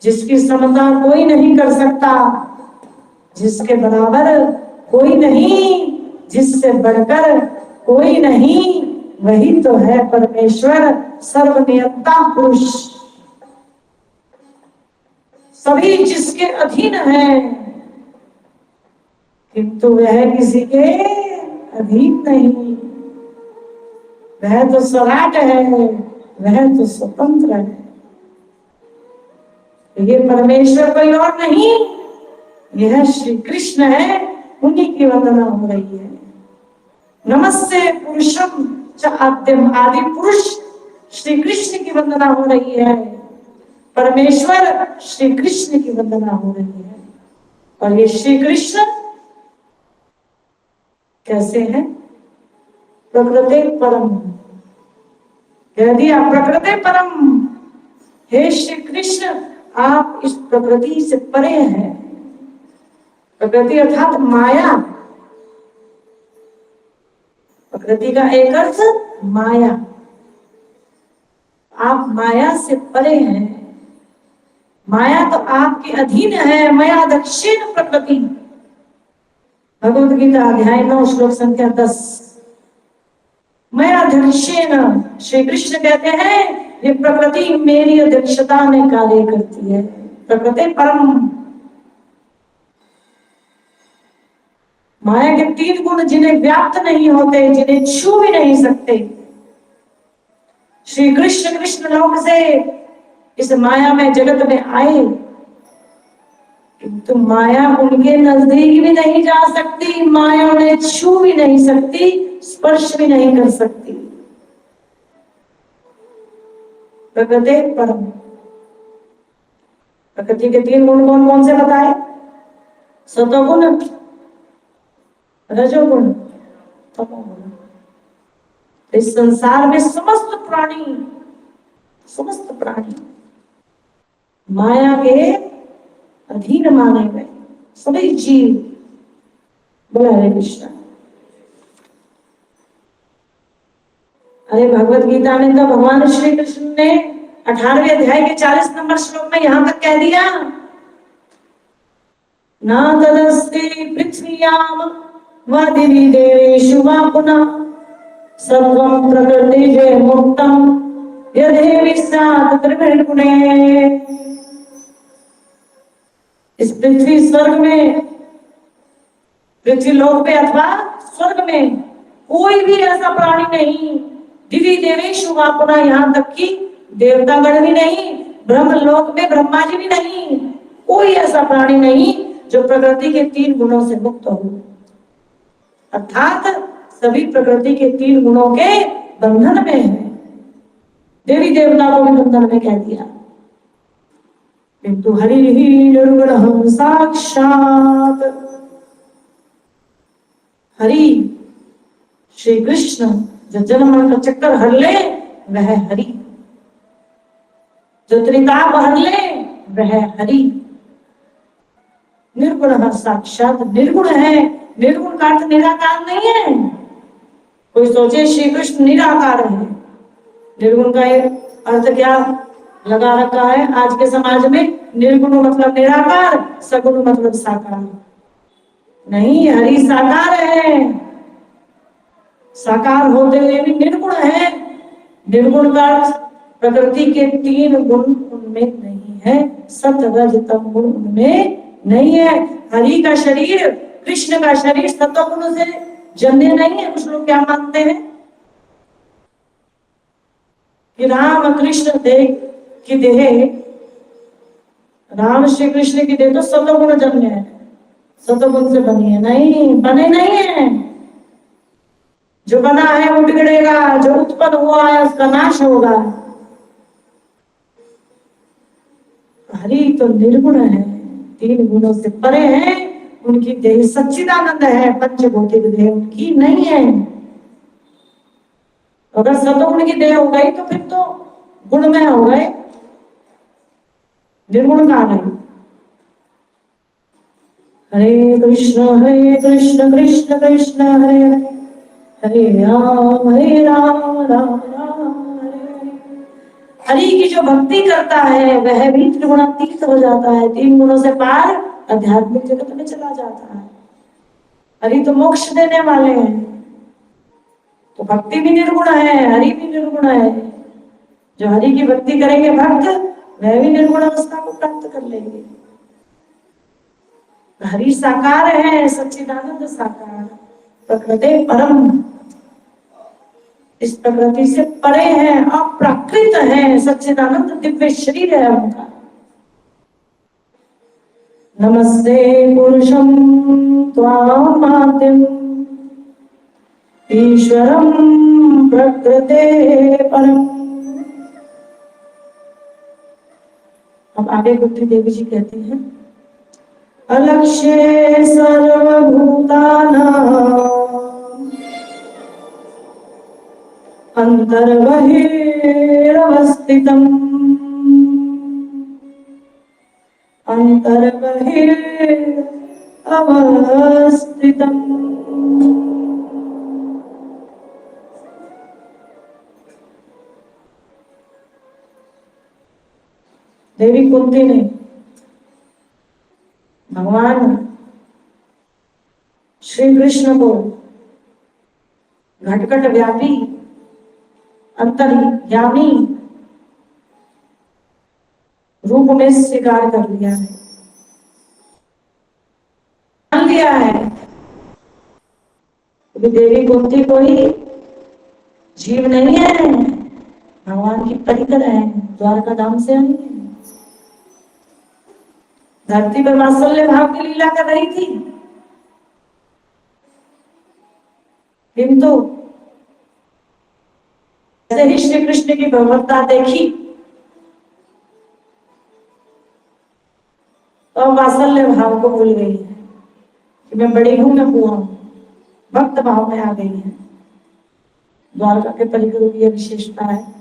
जिसकी समता कोई नहीं कर सकता, जिसके बराबर कोई नहीं, जिससे बढ़कर कोई नहीं, वही तो है परमेश्वर सर्वनियंता पुरुष। सभी जिसके अधीन है, किंतु वह किसी के अधीन नहीं। वह तो स्वराट है, वह तो स्वतंत्र है। ये परमेश्वर कोई और नहीं, यह श्री कृष्ण है, उन्हीं की वंदना हो रही है। नमस्ते पुरुषम च आद्यम, आदि पुरुष श्री कृष्ण की वंदना हो रही है, परमेश्वर श्री कृष्ण की वंदना हो रही है। और ये श्री कृष्ण कैसे हैं? प्रकृति परम, कह दिया प्रकृति परम। हे श्री कृष्ण आप इस प्रकृति से परे हैं। प्रकृति अर्थात माया, प्रकृति का एक अर्थ माया, आप माया से परे हैं। माया तो आपके अधीन है। मया दक्षिण प्रकृति, भगवद गीता अध्याय 9 श्लोक संख्या 10। मया दक्षिण, श्री कृष्ण कहते हैं ये प्रकृति मेरी अध्यक्षता में कार्य करती है। प्रकृति परम, माया के 3 गुण जिन्हें व्याप्त नहीं होते, जिन्हें छू भी नहीं सकते, श्री कृष्ण कृष्ण लोक से इस माया में जगत में आए, किंतु माया उनके नजदीक भी नहीं जा सकती, माया उन्हें छू भी नहीं सकती, स्पर्श भी नहीं कर सकती। प्रकृति परम। प्रकृति के 3 गुण कौन कौन से बताए? सतोगुण, रजोगुण, तमोगुण। इस संसार में समस्त प्राणी माया के अधीन माने गए, सभी जीव। बोला हरे कृष्ण। अरे भगवत गीता में तो भगवान श्री कृष्ण ने 18वें अध्याय के 40 नंबर श्लोक में यहां तक कह दिया, ना तदस्ति पृथ्व्याम व दिवि देवेषु वा पुनः सत्वं प्रकृतिजे मुक्तम यदेवि स्यात् त्रिगुणे। इस पृथ्वी स्वर्ग में, पृथ्वी लोक पे अथवा स्वर्ग में कोई भी ऐसा प्राणी नहीं, दिव्य देवेशु वा पुनः, यहाँ तक कि देवतागण भी नहीं, ब्रह्म लोक में ब्रह्मा जी भी नहीं, कोई ऐसा प्राणी नहीं जो प्रकृति के 3 गुणों से मुक्त हो। अर्थात सभी प्रकृति के 3 गुणों के बंधन में है। देवी देवता को भी बंधन में कह दिया। किंतु हरि ही निर्गुण साक्षात, हरि श्री कृष्ण जो जन्म मरण का चक्कर हर ले वह हरि, जो त्रिताप हर ले वह हरि। निर्गुण साक्षात, निर्गुण है। निर्गुण का अर्थ निराकार नहीं है। कोई सोचे श्री कृष्ण निराकार है, निर्गुण का अर्थ क्या लगा रखा है आज के समाज में? निर्गुण मतलब निराकार, सगुण मतलब साकार। नहीं, हरि साकार है, साकार होते हुए भी निर्गुण है। निर्गुण का अर्थ प्रकृति के 3 गुण उनमें नहीं है, सत रज तम गुण उनमें नहीं है। हरि का शरीर, कृष्ण का शरीर सत्वगुण से जन्य नहीं है। कुछ लोग क्या मानते हैं कि राम कृष्ण देह की देह, राम श्री कृष्ण की देह तो सत्वगुण जन्य है, सत्वगुण से बनी है। नहीं, बने नहीं है। जो बना है वो बिगड़ेगा, जो उत्पन्न हुआ है उसका नाश होगा। हरि तो निर्गुण है, तीन गुणों से परे हैं। उनकी देह सच्चिदानंद है, पंचभौतिक देह उनकी नहीं है। अगर सतोगुण की देह हो गई तो फिर तो गुण में हो गए, निर्गुण कहाँ गए। हरे कृष्ण कृष्ण कृष्ण हरे हरे, हरे राम राम राम हरे हरे। हरि की जो भक्ति करता है वह भी त्रिगुणातीत हो जाता है, तीन गुणों से पार आध्यात्मिक जगत में चला जाता है। हरि तो मोक्ष देने वाले हैं, तो भक्ति भी निर्गुण है, हरि भी निर्गुण है। जो हरि की भक्ति करेंगे भक्त, वह भी निर्गुण अवस्था को प्राप्त कर लेंगे। हरि साकार है, सच्चिदानंद साकार, प्रकृति परम, इस प्रकृति से परे है, अप्राकृत है, सच्चिदानंद दिव्य शरीर है उनका। नमस्ते पुरुषं त्वामाद्यं ईश्वरं प्रकृते परम। अब आगे कुंती देवी जी कहती हैं, अलक्ष्ये सर्वभूतानां अंतर्बहिरवस्थितम्, अंतर्बहिरवस्थितम्। देवी कुंती ने भगवान श्री कृष्ण को घटघट व्यापी, अंतर्यामी रूप में स्वीकार कर लिया है, मान लिया है। देवी कुंती कोई जीव नहीं है, भगवान की परिकर है, द्वारका धाम से आई है। धरती पर वात्सल्य भाव की लीला कर रही थी, किंतु जैसे ही श्री कृष्ण की भगवत्ता देखी तो वात्सल्य भाव को भूल गई है कि मैं बड़ी हूं, मैं बुआ हूं, भक्त भाव में आ गई है। द्वारका के परिकर की यह विशेषता है।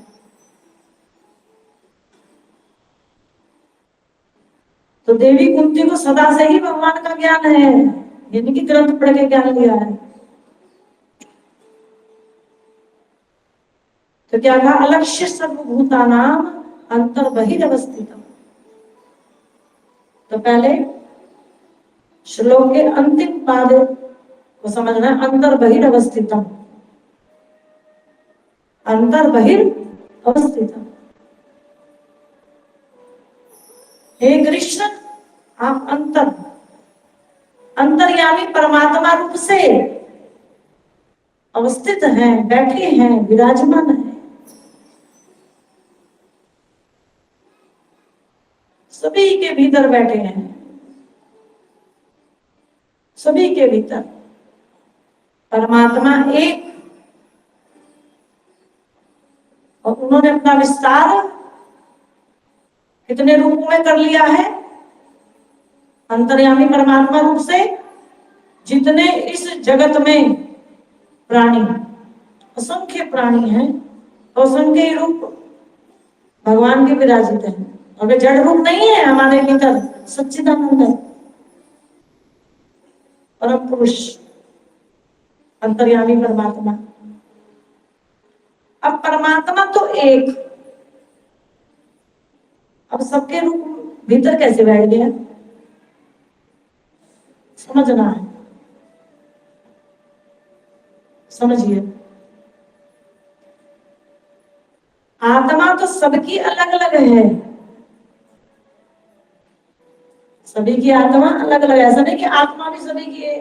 तो देवी कुंती को सदा से ही भगवान का ज्ञान है, यानी कि ग्रंथ पढ़ के ज्ञान लिया है। तो क्या कहा, अलक्ष्य सर्वभूतानां अंतर्बहिरवस्थितम्। तो पहले श्लोक के अंतिम पाद को समझना है, अंतर्बहिरवस्थितम्, अंतर्बहिरवस्थितम्। हे कृष्ण, आप अंतर्यामी परमात्मा रूप से अवस्थित हैं, बैठे हैं, विराजमान हैं। सभी के भीतर बैठे हैं, सभी के भीतर परमात्मा एक, और उन्होंने अपना विस्तार कितने रूपों में कर लिया है। अंतर्यामी परमात्मा रूप से जितने इस जगत में प्राणी, असंख्य प्राणी हैं, असंख्य रूप भगवान के विराजित हैं। अगर जड़ रूप नहीं है हमारे भीतर, सच्चिदानंद है, परम पुरुष, अंतर्यामी परमात्मा। अब परमात्मा तो एक, अब सबके रूप भीतर कैसे बैठ गया, समझना है, समझिए। आत्मा तो सबकी अलग अलग है, सभी की आत्मा अलग अलग है। ऐसा नहीं कि आत्मा भी सभी की है,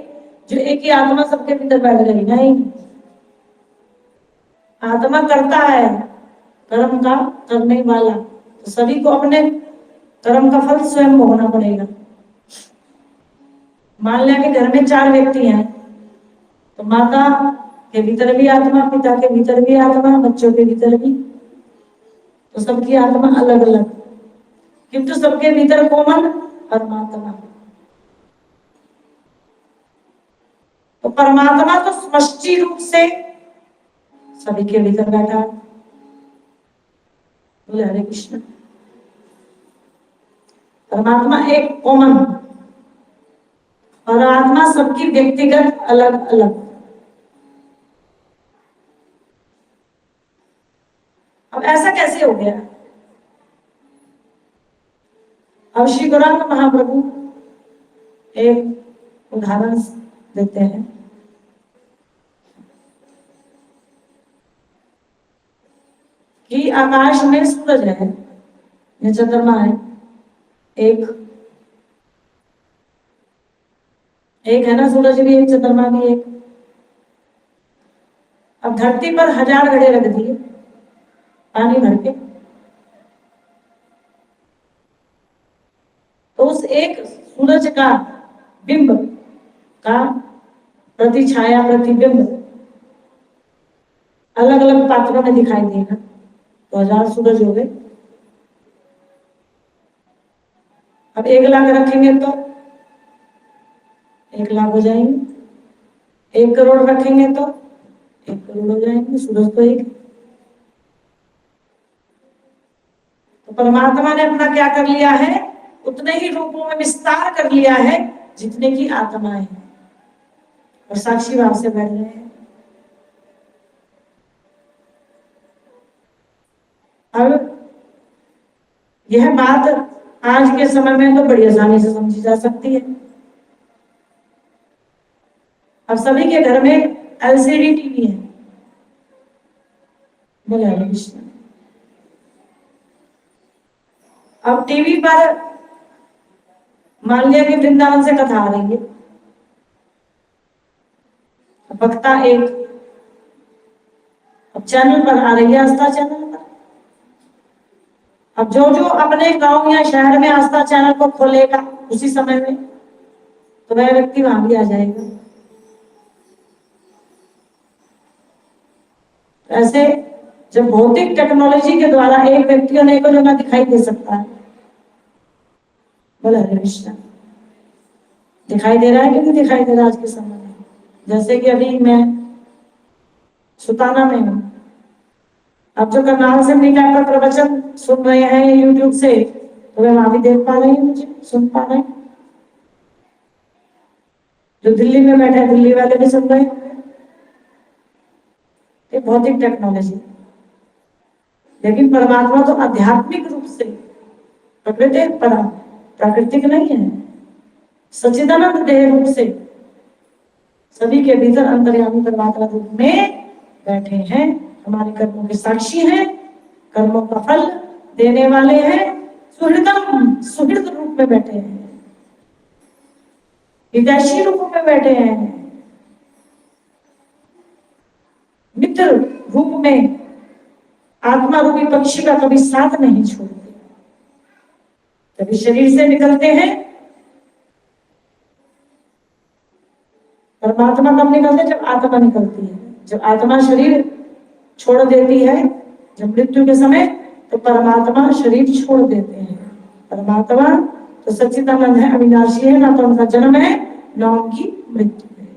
जो एक ही आत्मा सबके भीतर बैठ गई, नहीं। आत्मा करता है कर्म का करने वाला, तो सभी को अपने कर्म का फल स्वयं भोगना पड़ेगा। मान लिया कि घर में 4 व्यक्ति हैं, तो माता के भीतर भी आत्मा, पिता के भीतर भी आत्मा, बच्चों के भीतर भी। तो सबकी आत्मा अलग अलग, किंतु सबके भीतर कौन? परमात्मा। तो परमात्मा तो समष्टि रूप से सभी के भीतर बैठा है। बोले हरे कृष्ण। परमात्मा एक कॉमन, और आत्मा सबकी व्यक्तिगत अलग अलग। अब ऐसा कैसे हो गया? अब श्री गौरांग महाप्रभु एक उदाहरण देते हैं कि आकाश में सूरज है या चंद्रमा है, एक एक है ना, सूरज भी एक, चंद्रमा भी एक। अब धरती पर 1000 घड़े रख दिए पानी भर के, तो उस एक सूरज का बिंब का प्रतिछाया, प्रतिबिंब अलग अलग पात्रों में दिखाई देगा, तो 1000 सूरज हो गए। अब 1,00,000 रखेंगे तो 1,00,000 हो जाएंगे, 1 करोड़ रखेंगे तो 1 करोड़ हो जाएंगे, सूरज तो एक। तो परमात्मा ने अपना क्या कर लिया है? उतने ही रूपों में विस्तार कर लिया है जितने की आत्माएं हैं, और साक्षी भाव से बैठ रहे हैं। अब यह बात आज के समय में तो बड़ी आसानी से समझी जा सकती है। अब सभी के घर में एलसीडी टीवी है। बोले हरे कृष्ण। अब टीवी पर मान लिया कि वृंदावन से कथा आ रही है, वक्ता एक, अब चैनल पर आ रही है आस्था चैनल पर। अब जो जो अपने गांव या शहर में आस्था चैनल को खोलेगा उसी समय में, तो वह व्यक्ति वहां भी आ जाएगा। ऐसे जब भौतिक टेक्नोलॉजी के द्वारा एक व्यक्ति अनेकों जगह दिखाई दे सकता है। बोले हरे कृष्ण। दिखाई दे रहा है कि नहीं दिखाई दे रहा आज के समय में? जैसे कि अभी मैं सुताना में हूं, अब जो करनाल से मीटा पर प्रवचन सुन रहे हैं यूट्यूब से, तो वे वहां भी देख पा रहे हैं, मुझे सुन पा रहे हैं। जो दिल्ली में बैठे हैं दिल्ली वाले भी सुन रहे हैं। ये भौतिक टेक्नोलॉजी। लेकिन परमात्मा तो आध्यात्मिक रूप से प्रकृति पर, प्राकृतिक नहीं है, सच्चिदानंद देह रूप से सभी के भीतर अंतर्यामी परमात्मा रूप में बैठे हैं। हमारे कर्मों के साक्षी हैं, कर्मों का फल देने वाले हैं, सुहृदम सुहृद रूप में बैठे हैं, हितैषी रूप में बैठे हैं, मित्र रूप में आत्मा रूपी पक्षी का कभी साथ नहीं छोड़ते। कभी शरीर से निकलते हैं, परमात्मा कब निकलते? जब आत्मा निकलती है। जब आत्मा शरीर छोड़ देती है, जब मृत्यु के समय, तो परमात्मा शरीर छोड़ देते हैं। परमात्मा तो सच्चिदानंद है, अविनाशी है, ना तो उनका जन्म है ना उनकी मृत्यु है।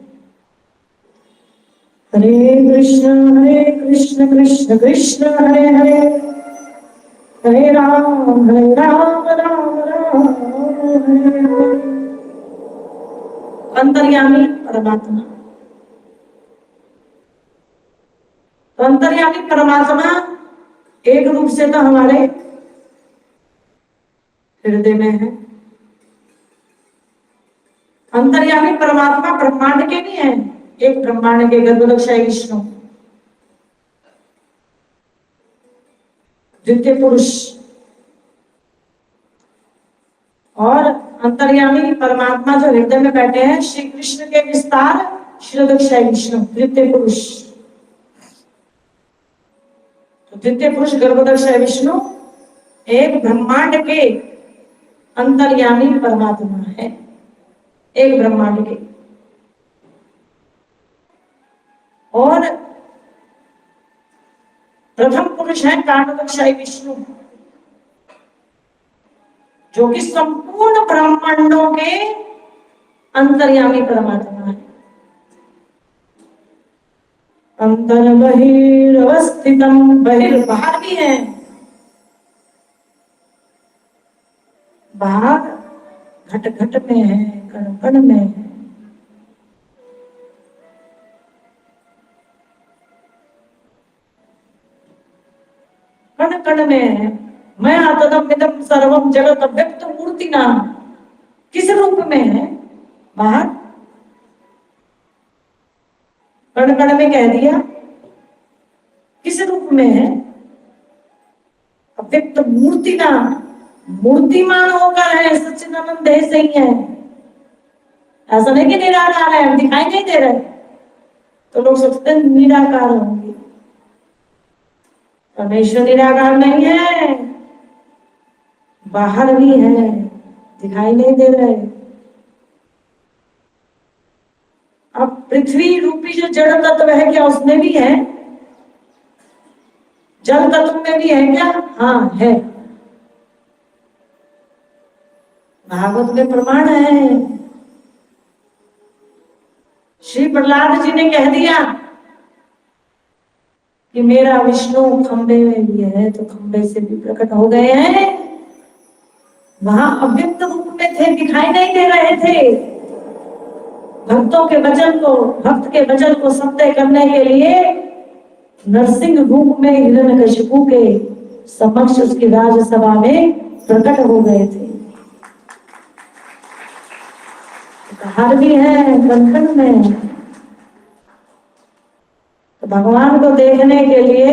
हरे कृष्ण कृष्ण कृष्ण हरे हरे, हरे राम राम राम हरे हरे। अंतर्यामी परमात्मा, तो अंतर्यामी परमात्मा एक रूप से तो हमारे हृदय में है। अंतर्यामी परमात्मा ब्रह्मांड के नहीं है, एक ब्रह्मांड के गर्भदक्षाई विष्णु, द्वितीय पुरुष। और अंतर्यामी परमात्मा जो हृदय में बैठे हैं, श्री कृष्ण के विस्तार शिरोदक्षाई विष्णु, द्वितीय पुरुष। तो द्वितीय पुरुष गर्भदक्षाई विष्णु एक ब्रह्मांड के अंतर्यामी परमात्मा है, एक ब्रह्मांड के। और प्रथम पुरुष है कारणदक्षाई विष्णु, जो कि संपूर्ण ब्रह्मांडों के अंतर्यामी परमात्मा है। अंतर बहिर्वस्थितम, बहिर् बाहर भी है, बाहर घट घट में है, कण कण में है। कण कण में है। मैं तदम इदम सर्वम जगत अव्यक्त मूर्ति नाम, किस रूप में है? बाहर कण कण में कह दिया, किस रूप में है? अव्यक्त मूर्ति नाम, मूर्तिमान होकर है, सच्चिदानंद ऐसे ही है। ऐसा नहीं कि निराकार है, हम दिखाई नहीं दे रहे तो लोग सोचते हैं निराकार होंगे। परमेश्वर निराकार नहीं है, बाहर भी है, दिखाई नहीं दे रहे। अब पृथ्वी रूपी जो जड़ तत्व है, क्या उसमें भी है? जल तत्व में भी है क्या? हाँ है, भागवत में प्रमाण है। श्री प्रहलाद जी ने कह दिया कि मेरा विष्णु खंबे में भी है, तो खंबे से भी प्रकट हो गए हैं। वहां अव्यक्त रूप में थे, दिखाई नहीं दे रहे थे। भक्तों के वचन को, भक्त के वचन को सत्य करने के लिए नरसिंह रूप में हिरण्यकशिपु के समक्ष उसकी राजसभा में प्रकट हो गए थे। बाहर भी है, कंकण में। तो भगवान को देखने के लिए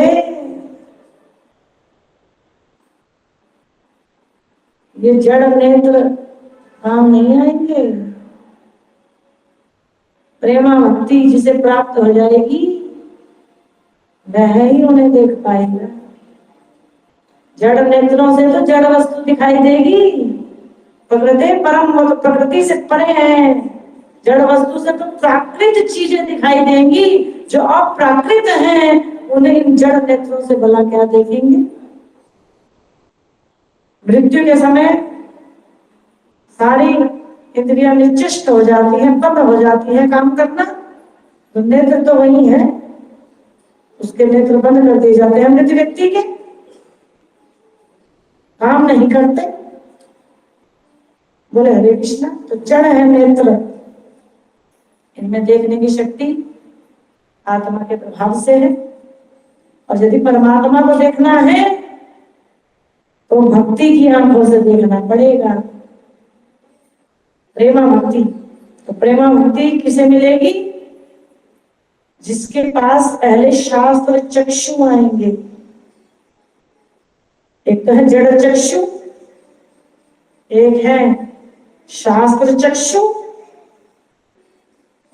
ये जड़ नेत्र काम नहीं आएंगे। प्रेमा भक्ति जिसे प्राप्त हो जाएगी वह ही उन्हें देख पाएगा। जड़ नेत्रों से तो जड़ वस्तु दिखाई देगी, प्रकृति परम, प्रकृति से परे है। जड़ वस्तु से तो प्राकृत चीजें दिखाई देंगी, जो अप्राकृत हैं उन्हें इन जड़ नेत्रों से भला क्या देखेंगे। मृत्यु के समय सारी इंद्रियां निश्चिष्ट हो जाती हैं, बंद हो जाती हैं काम करना, तो नेत्र तो वही है, उसके नेत्र बंद कर दिए जाते हैं। मृत व्यक्ति के काम नहीं करते। बोले हरे कृष्णा। तो जड़ है नेत्र, इनमें देखने की शक्ति आत्मा के प्रभाव से है। और यदि परमात्मा को देखना है तो भक्ति की आंखों से देखना पड़ेगा, प्रेमा भक्ति। तो प्रेमा भक्ति किसे मिलेगी? जिसके पास पहले शास्त्र चक्षु आएंगे। एक तो है जड़ चक्षु, एक है शास्त्र चक्षु,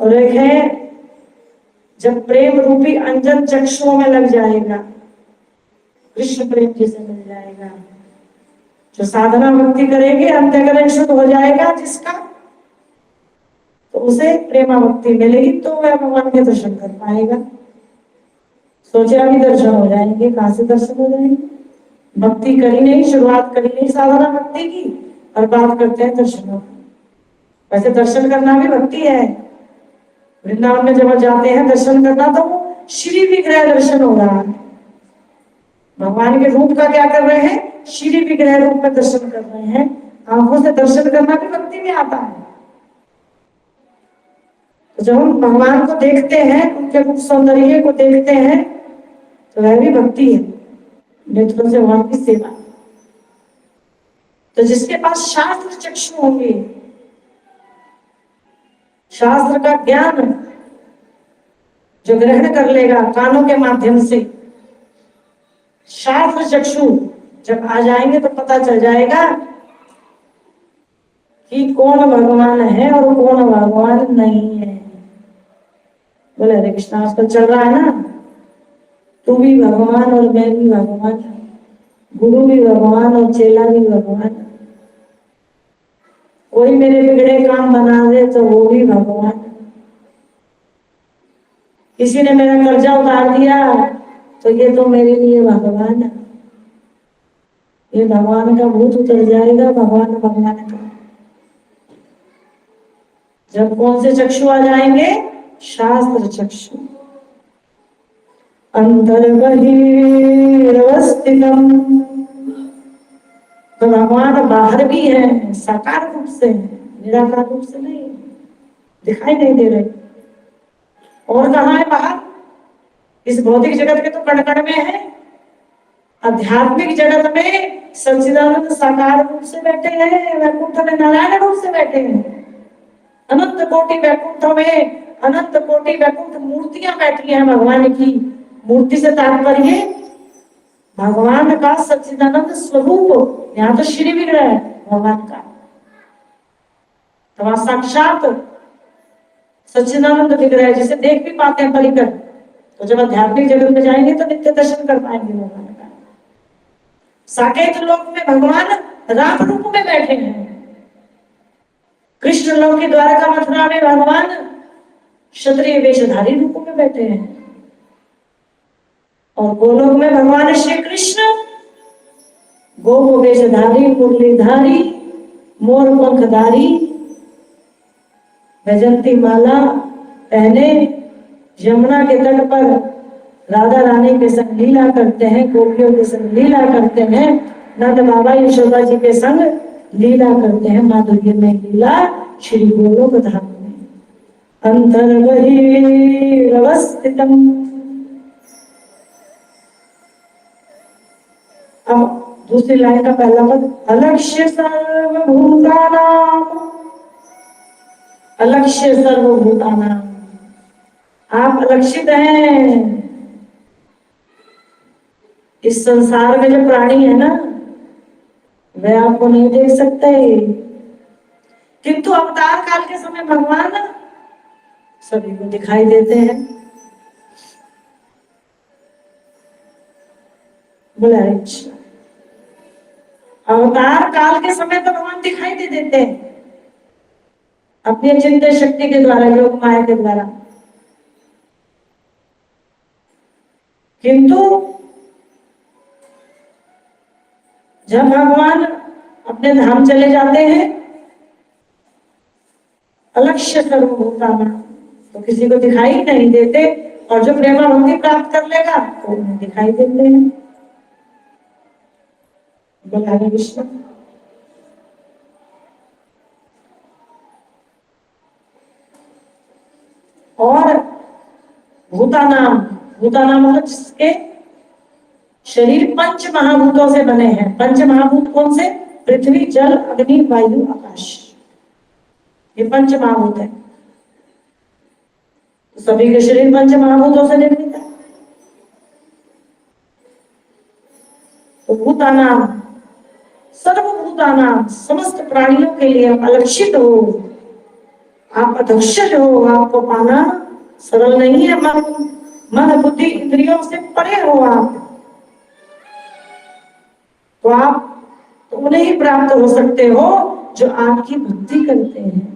और एक है जब प्रेम रूपी अंजन चक्षुओं में लग जाएगा, कृष्ण प्रेम जिसे मिल जाएगा, जो साधना भक्ति करेंगे अंतःकरण शुद्ध हो जाएगा जिसका, तो उसे प्रेमा भक्ति मिलेगी, तो वह भगवान के दर्शन कर पाएगा। सोचे अभी दर्शन हो जाएंगे, कहां से दर्शन हो जाएंगे? भक्ति करी नहीं, शुरुआत करी नहीं साधना भक्ति की, और बात करते हैं दर्शनों। वैसे दर्शन करना भी भक्ति है। वृंदावन में जब जाते हैं दर्शन करना, तो वो श्री विग्रह दर्शन हो रहा है। भगवान के रूप का क्या कर रहे हैं? श्री विग्रह रूप में दर्शन कर रहे हैं। आंखों से दर्शन करना भी भक्ति में आता है। तो जब हम भगवान को देखते हैं, उनके रूप सौंदर्य को देखते हैं, तो वह भी भक्ति है, नेत्रों से भगवान की सेवा। तो जिसके पास शास्त्र चक्षु होंगे, शास्त्र का ज्ञान जो ग्रहण कर लेगा कानों के माध्यम से, शास्त्र चक्षु जब आ जाएंगे तो पता चल जाएगा कि कौन भगवान है और कौन भगवान नहीं है। बोले हरे कृष्णा। आजकल चल रहा है ना, तू भी भगवान और मैं भी भगवान, गुरु भी भगवान और चेला भी भगवान, कोई मेरे बिगड़े काम बना दे तो वो भी भगवान। किसी ने मेरा कर्जा उतार दिया तो ये तो मेरे लिए भगवान है, ये भगवान का भूत उतर जाएगा, भगवान भगवान का। जब कौन से चक्षु आ जाएंगे? शास्त्र चक्षु। अंतर्बहिरवस्थितम्, तो भगवान बाहर भी है, साकार रूप से है, निराकार रूप से नहीं, दिखाई नहीं दे रहे। और कहाँ है बाहर? इस भौतिक जगत के तो कण कण में है, आध्यात्मिक जगत में सच्चिदानंद साकार रूप से बैठे हैं, वैकुंठ में नारायण रूप से बैठे हैं। अनंत कोटि वैकुंठों में अनंत कोटि वैकुंठ मूर्तियां बैठी हैं भगवान की। मूर्ति से तात्पर्य भगवान का सच्चिदानंद स्वरूप, यहाँ तो श्री विग्रह है भगवान का, तो वहां साक्षात सच्चिदानंद विग्रह है जिसे देख भी पाते हैं परिकर। तो जब आध्यात्मिक जगत में जाएंगे तो नित्य दर्शन कर पाएंगे भगवान का। साकेत लोक में भगवान राम रूप में बैठे हैं, कृष्ण लोक के द्वारका मथुरा में भगवान क्षत्रिय वेशधारी रूप में बैठे हैं, और गोलोक में भगवान श्री कृष्ण गो वेशधारी, मुरलीधारी, मोर पंखधारी, वैजंती माला पहने यमुना के तट पर राधा रानी के संग लीला करते हैं, गोपियों के संग लीला करते हैं, नंद बाबा यशोदा जी के संग लीला करते हैं। माधुर्य में लीला श्री गोलोक धाम में। अंतर्बहिरवस्थितम्, अब दूसरी लाइन का पहला पद, अलक्ष्य सर्वभूतानां, अलक्ष्य सर्वभूतानां, आप अलक्षित हैं। इस संसार में जो प्राणी है ना, वे आपको नहीं देख सकते, किंतु अवतार काल के समय भगवान सभी को दिखाई देते हैं। बोला अवतार काल के समय तो भगवान दिखाई दे देते हैं अपनी चिंतन शक्ति के द्वारा, योग माया के द्वारा, किंतु जब भगवान अपने धाम चले जाते हैं अलक्ष्य सर्वभूतानां, तो किसी को दिखाई नहीं देते, और जो प्रेमा भक्ति प्राप्त कर लेगा तो उन्हें दिखाई देते हैं। बोला हरे कृष्ण। और भूतानाम, भूतानाम मतलब जिसके शरीर पंच महाभूतों से बने हैं। पंच महाभूत कौन से? पृथ्वी, जल, अग्नि, वायु, आकाश, ये पंच महाभूत है। तो सभी के शरीर पंच महाभूतों से निर्मित है। तो भूतानाम, सर्वभूतानाम, समस्त प्राणियों के लिए आप अलक्षित हो, आप अधक्षज हो, आपको पाना सरल नहीं है। मन बुद्धि इंद्रियों से परे हो आप, तो आप तो उन्हें ही प्राप्त हो सकते हो जो आपकी भक्ति करते हैं।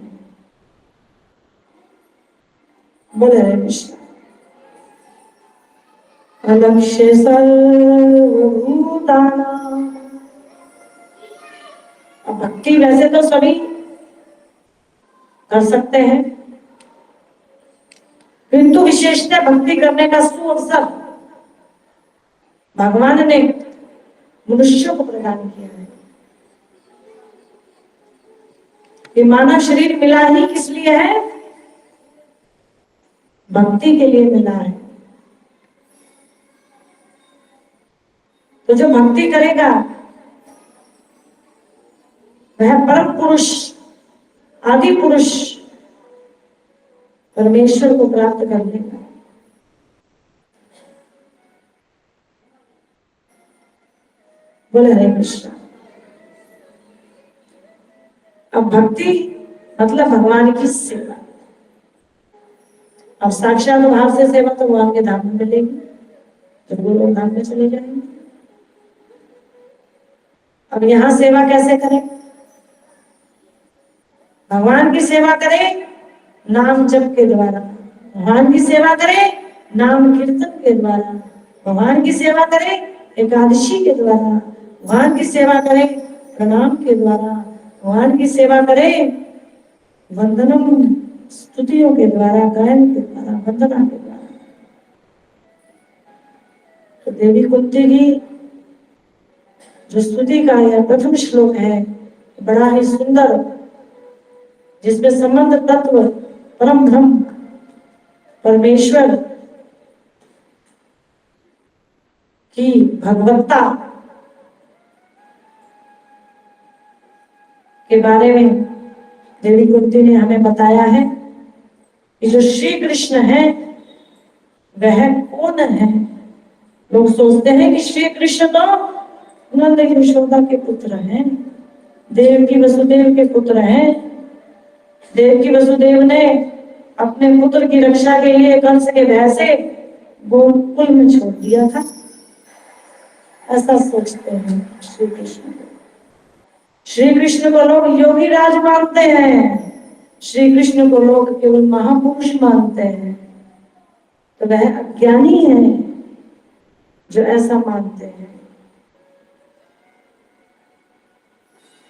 बोले हरे कृष्ण। अलक्ष्य सर्वभूतानां, अब भक्ति वैसे तो सभी कर सकते हैं, किंतु विशेषतः भक्ति करने का सुअवसर भगवान ने मनुष्यों को प्रदान किया है। ये मानव शरीर मिला ही किस लिए है? भक्ति के लिए मिला है। तो जो भक्ति करेगा वह परम पुरुष, आदि पुरुष परमेश्वर को प्राप्त कर लेगा। बोले हरे कृष्ण। अब भक्ति मतलब भगवान की सेवा। अब साक्षात भाव से सेवा तो भगवान के धाम में मिलेगी जब वो लोग धाम में चले जाएंगे। अब यहां सेवा कैसे करें? भगवान की सेवा करें नाम जप के द्वारा, भगवान की सेवा करें नाम कीर्तन के द्वारा, भगवान की सेवा करें एकादशी के द्वारा, भगवान की सेवा करें प्रणाम के द्वारा, भगवान की सेवा करें वंदनम स्तुतियों के द्वारा, गायन के द्वारा, वंदना के द्वारा। तो देवी कुंती की जो स्तुति का यह प्रथम श्लोक है बड़ा ही सुंदर, जिसमें संबंध तत्व परम ब्रह्म परमेश्वर की भगवत्ता के बारे में देवी कुंती ने हमें बताया है कि जो श्री कृष्ण है वह कौन है। लोग सोचते हैं कि श्री कृष्ण तो नंद यशोदा के पुत्र हैं, देवकी वसुदेव के पुत्र हैं। देवकी वसुदेव ने अपने पुत्र की रक्षा के लिए कंस के भय से गोकुल में छोड़ दिया था, ऐसा सोचते हैं श्री कृष्ण को। श्री कृष्ण को लोग योगी राज मानते हैं, श्री कृष्ण को लोग केवल महापुरुष मानते हैं। तो वह अज्ञानी है जो ऐसा मानते हैं।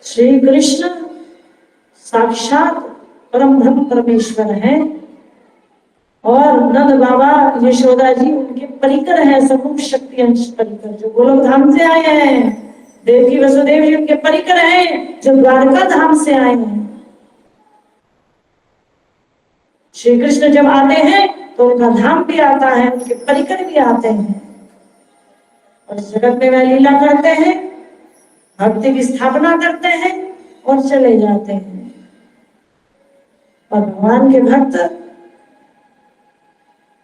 श्री कृष्ण साक्षात परम ब्रह्म परमेश्वर हैं और नंद बाबा यशोदा जी उनके परिकर हैं, समूह शक्ति अंश परिकर जो गोलोक धाम से आए हैं। देवकी वसुदेव जी उनके परिकर हैं जो द्वारका धाम से आए हैं। श्री कृष्ण जब आते हैं तो उनका धाम भी आता है, उनके परिकर भी आते हैं और जगत में वह लीला करते हैं, भक्ति की स्थापना करते हैं और चले जाते हैं। और भगवान के भक्त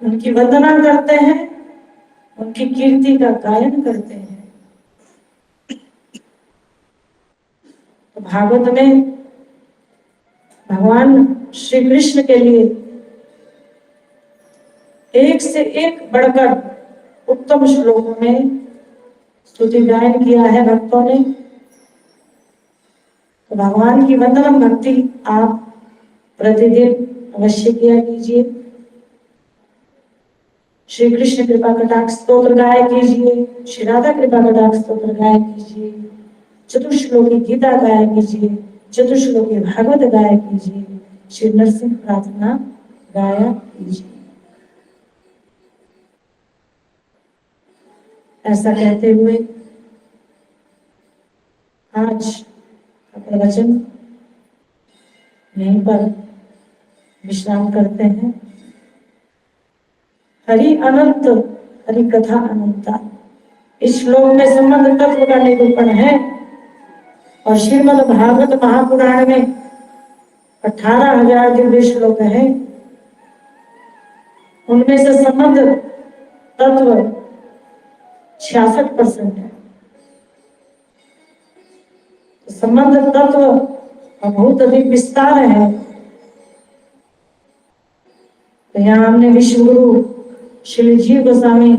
उनकी वंदना करते हैं, उनकी कीर्ति का गायन करते हैं। तो भागवत में भगवान श्री कृष्ण के लिए एक से एक बढ़कर उत्तम श्लोकों में स्तुति गायन किया है भक्तों ने। तो भगवान की वंदनम भक्ति आप प्रतिदिन अवश्य किया कीजिए। श्री कृष्ण कृपा कटाक्ष स्तोत्र गाया कीजिए, श्री राधा कृपा कटाक्ष स्तोत्र गाया कीजिए, चतुश्लोकी गीता गाया कीजिए, चतुश्लोकी भागवत गाया कीजिए, श्री नरसिंह प्रार्थना गाया कीजिए। ऐसा कहते हुए आज का प्रवचन यहीं पर विश्राम करते हैं। हरि अनंत हरि कथा अनंता, इस श्लोक में संबंध तत्व का निरूपण है और श्रीमद् भागवत महापुराण में 18,000 दिव्य श्लोक हैं। उनमें से संबंध तत्व 66% है। संबंध तत्व बहुत अधिक विस्तार है। तो यहाँ हमने विश्व गुरु श्री जीव गोस्वामी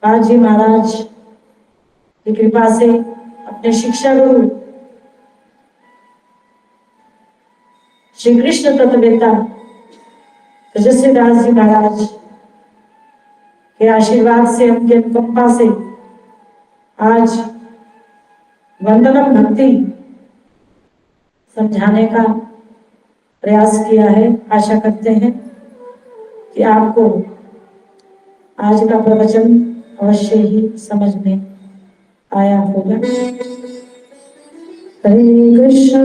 पाद जी महाराज की कृपा से अपने शिक्षा गुरु श्री कृष्ण तत्ववेता तेजस्वी दास जी महाराज के आशीर्वाद से, उनके अनुकंपा से आज वंदनम भक्ति समझाने का प्रयास किया है। आशा करते हैं कि आपको आज का प्रवचन अवश्य ही समझ में आया होगा। हरे कृष्ण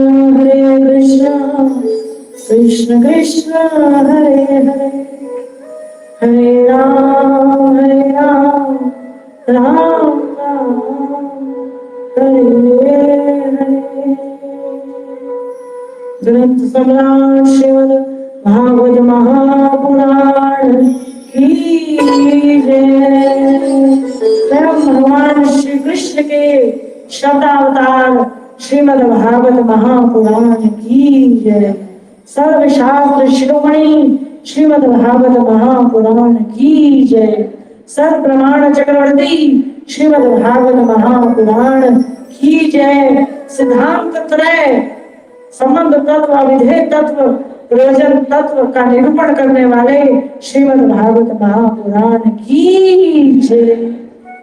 कृष्ण कृष्ण हरे हरे, हरे राम राम राम हरे हरे। ग्रंथ सम्राट श्रीमद् भागवत महापुराण की जय। भगवान श्री कृष्ण के शब्दावतार श्रीमद् भागवत महापुराण की जय। सर्वशास्त्र शिरोमणि श्रीमद् भागवत महापुराण की जय। सर्व प्रमाण चक्रवर्ती श्रीमद् भागवत महापुराण की जय। सिद्धांत त्रय, संबंध तत्व, विधेय तत्व, प्रयोजन तत्व का निरूपण करने वाले श्रीमद् भागवत महापुराण की जय।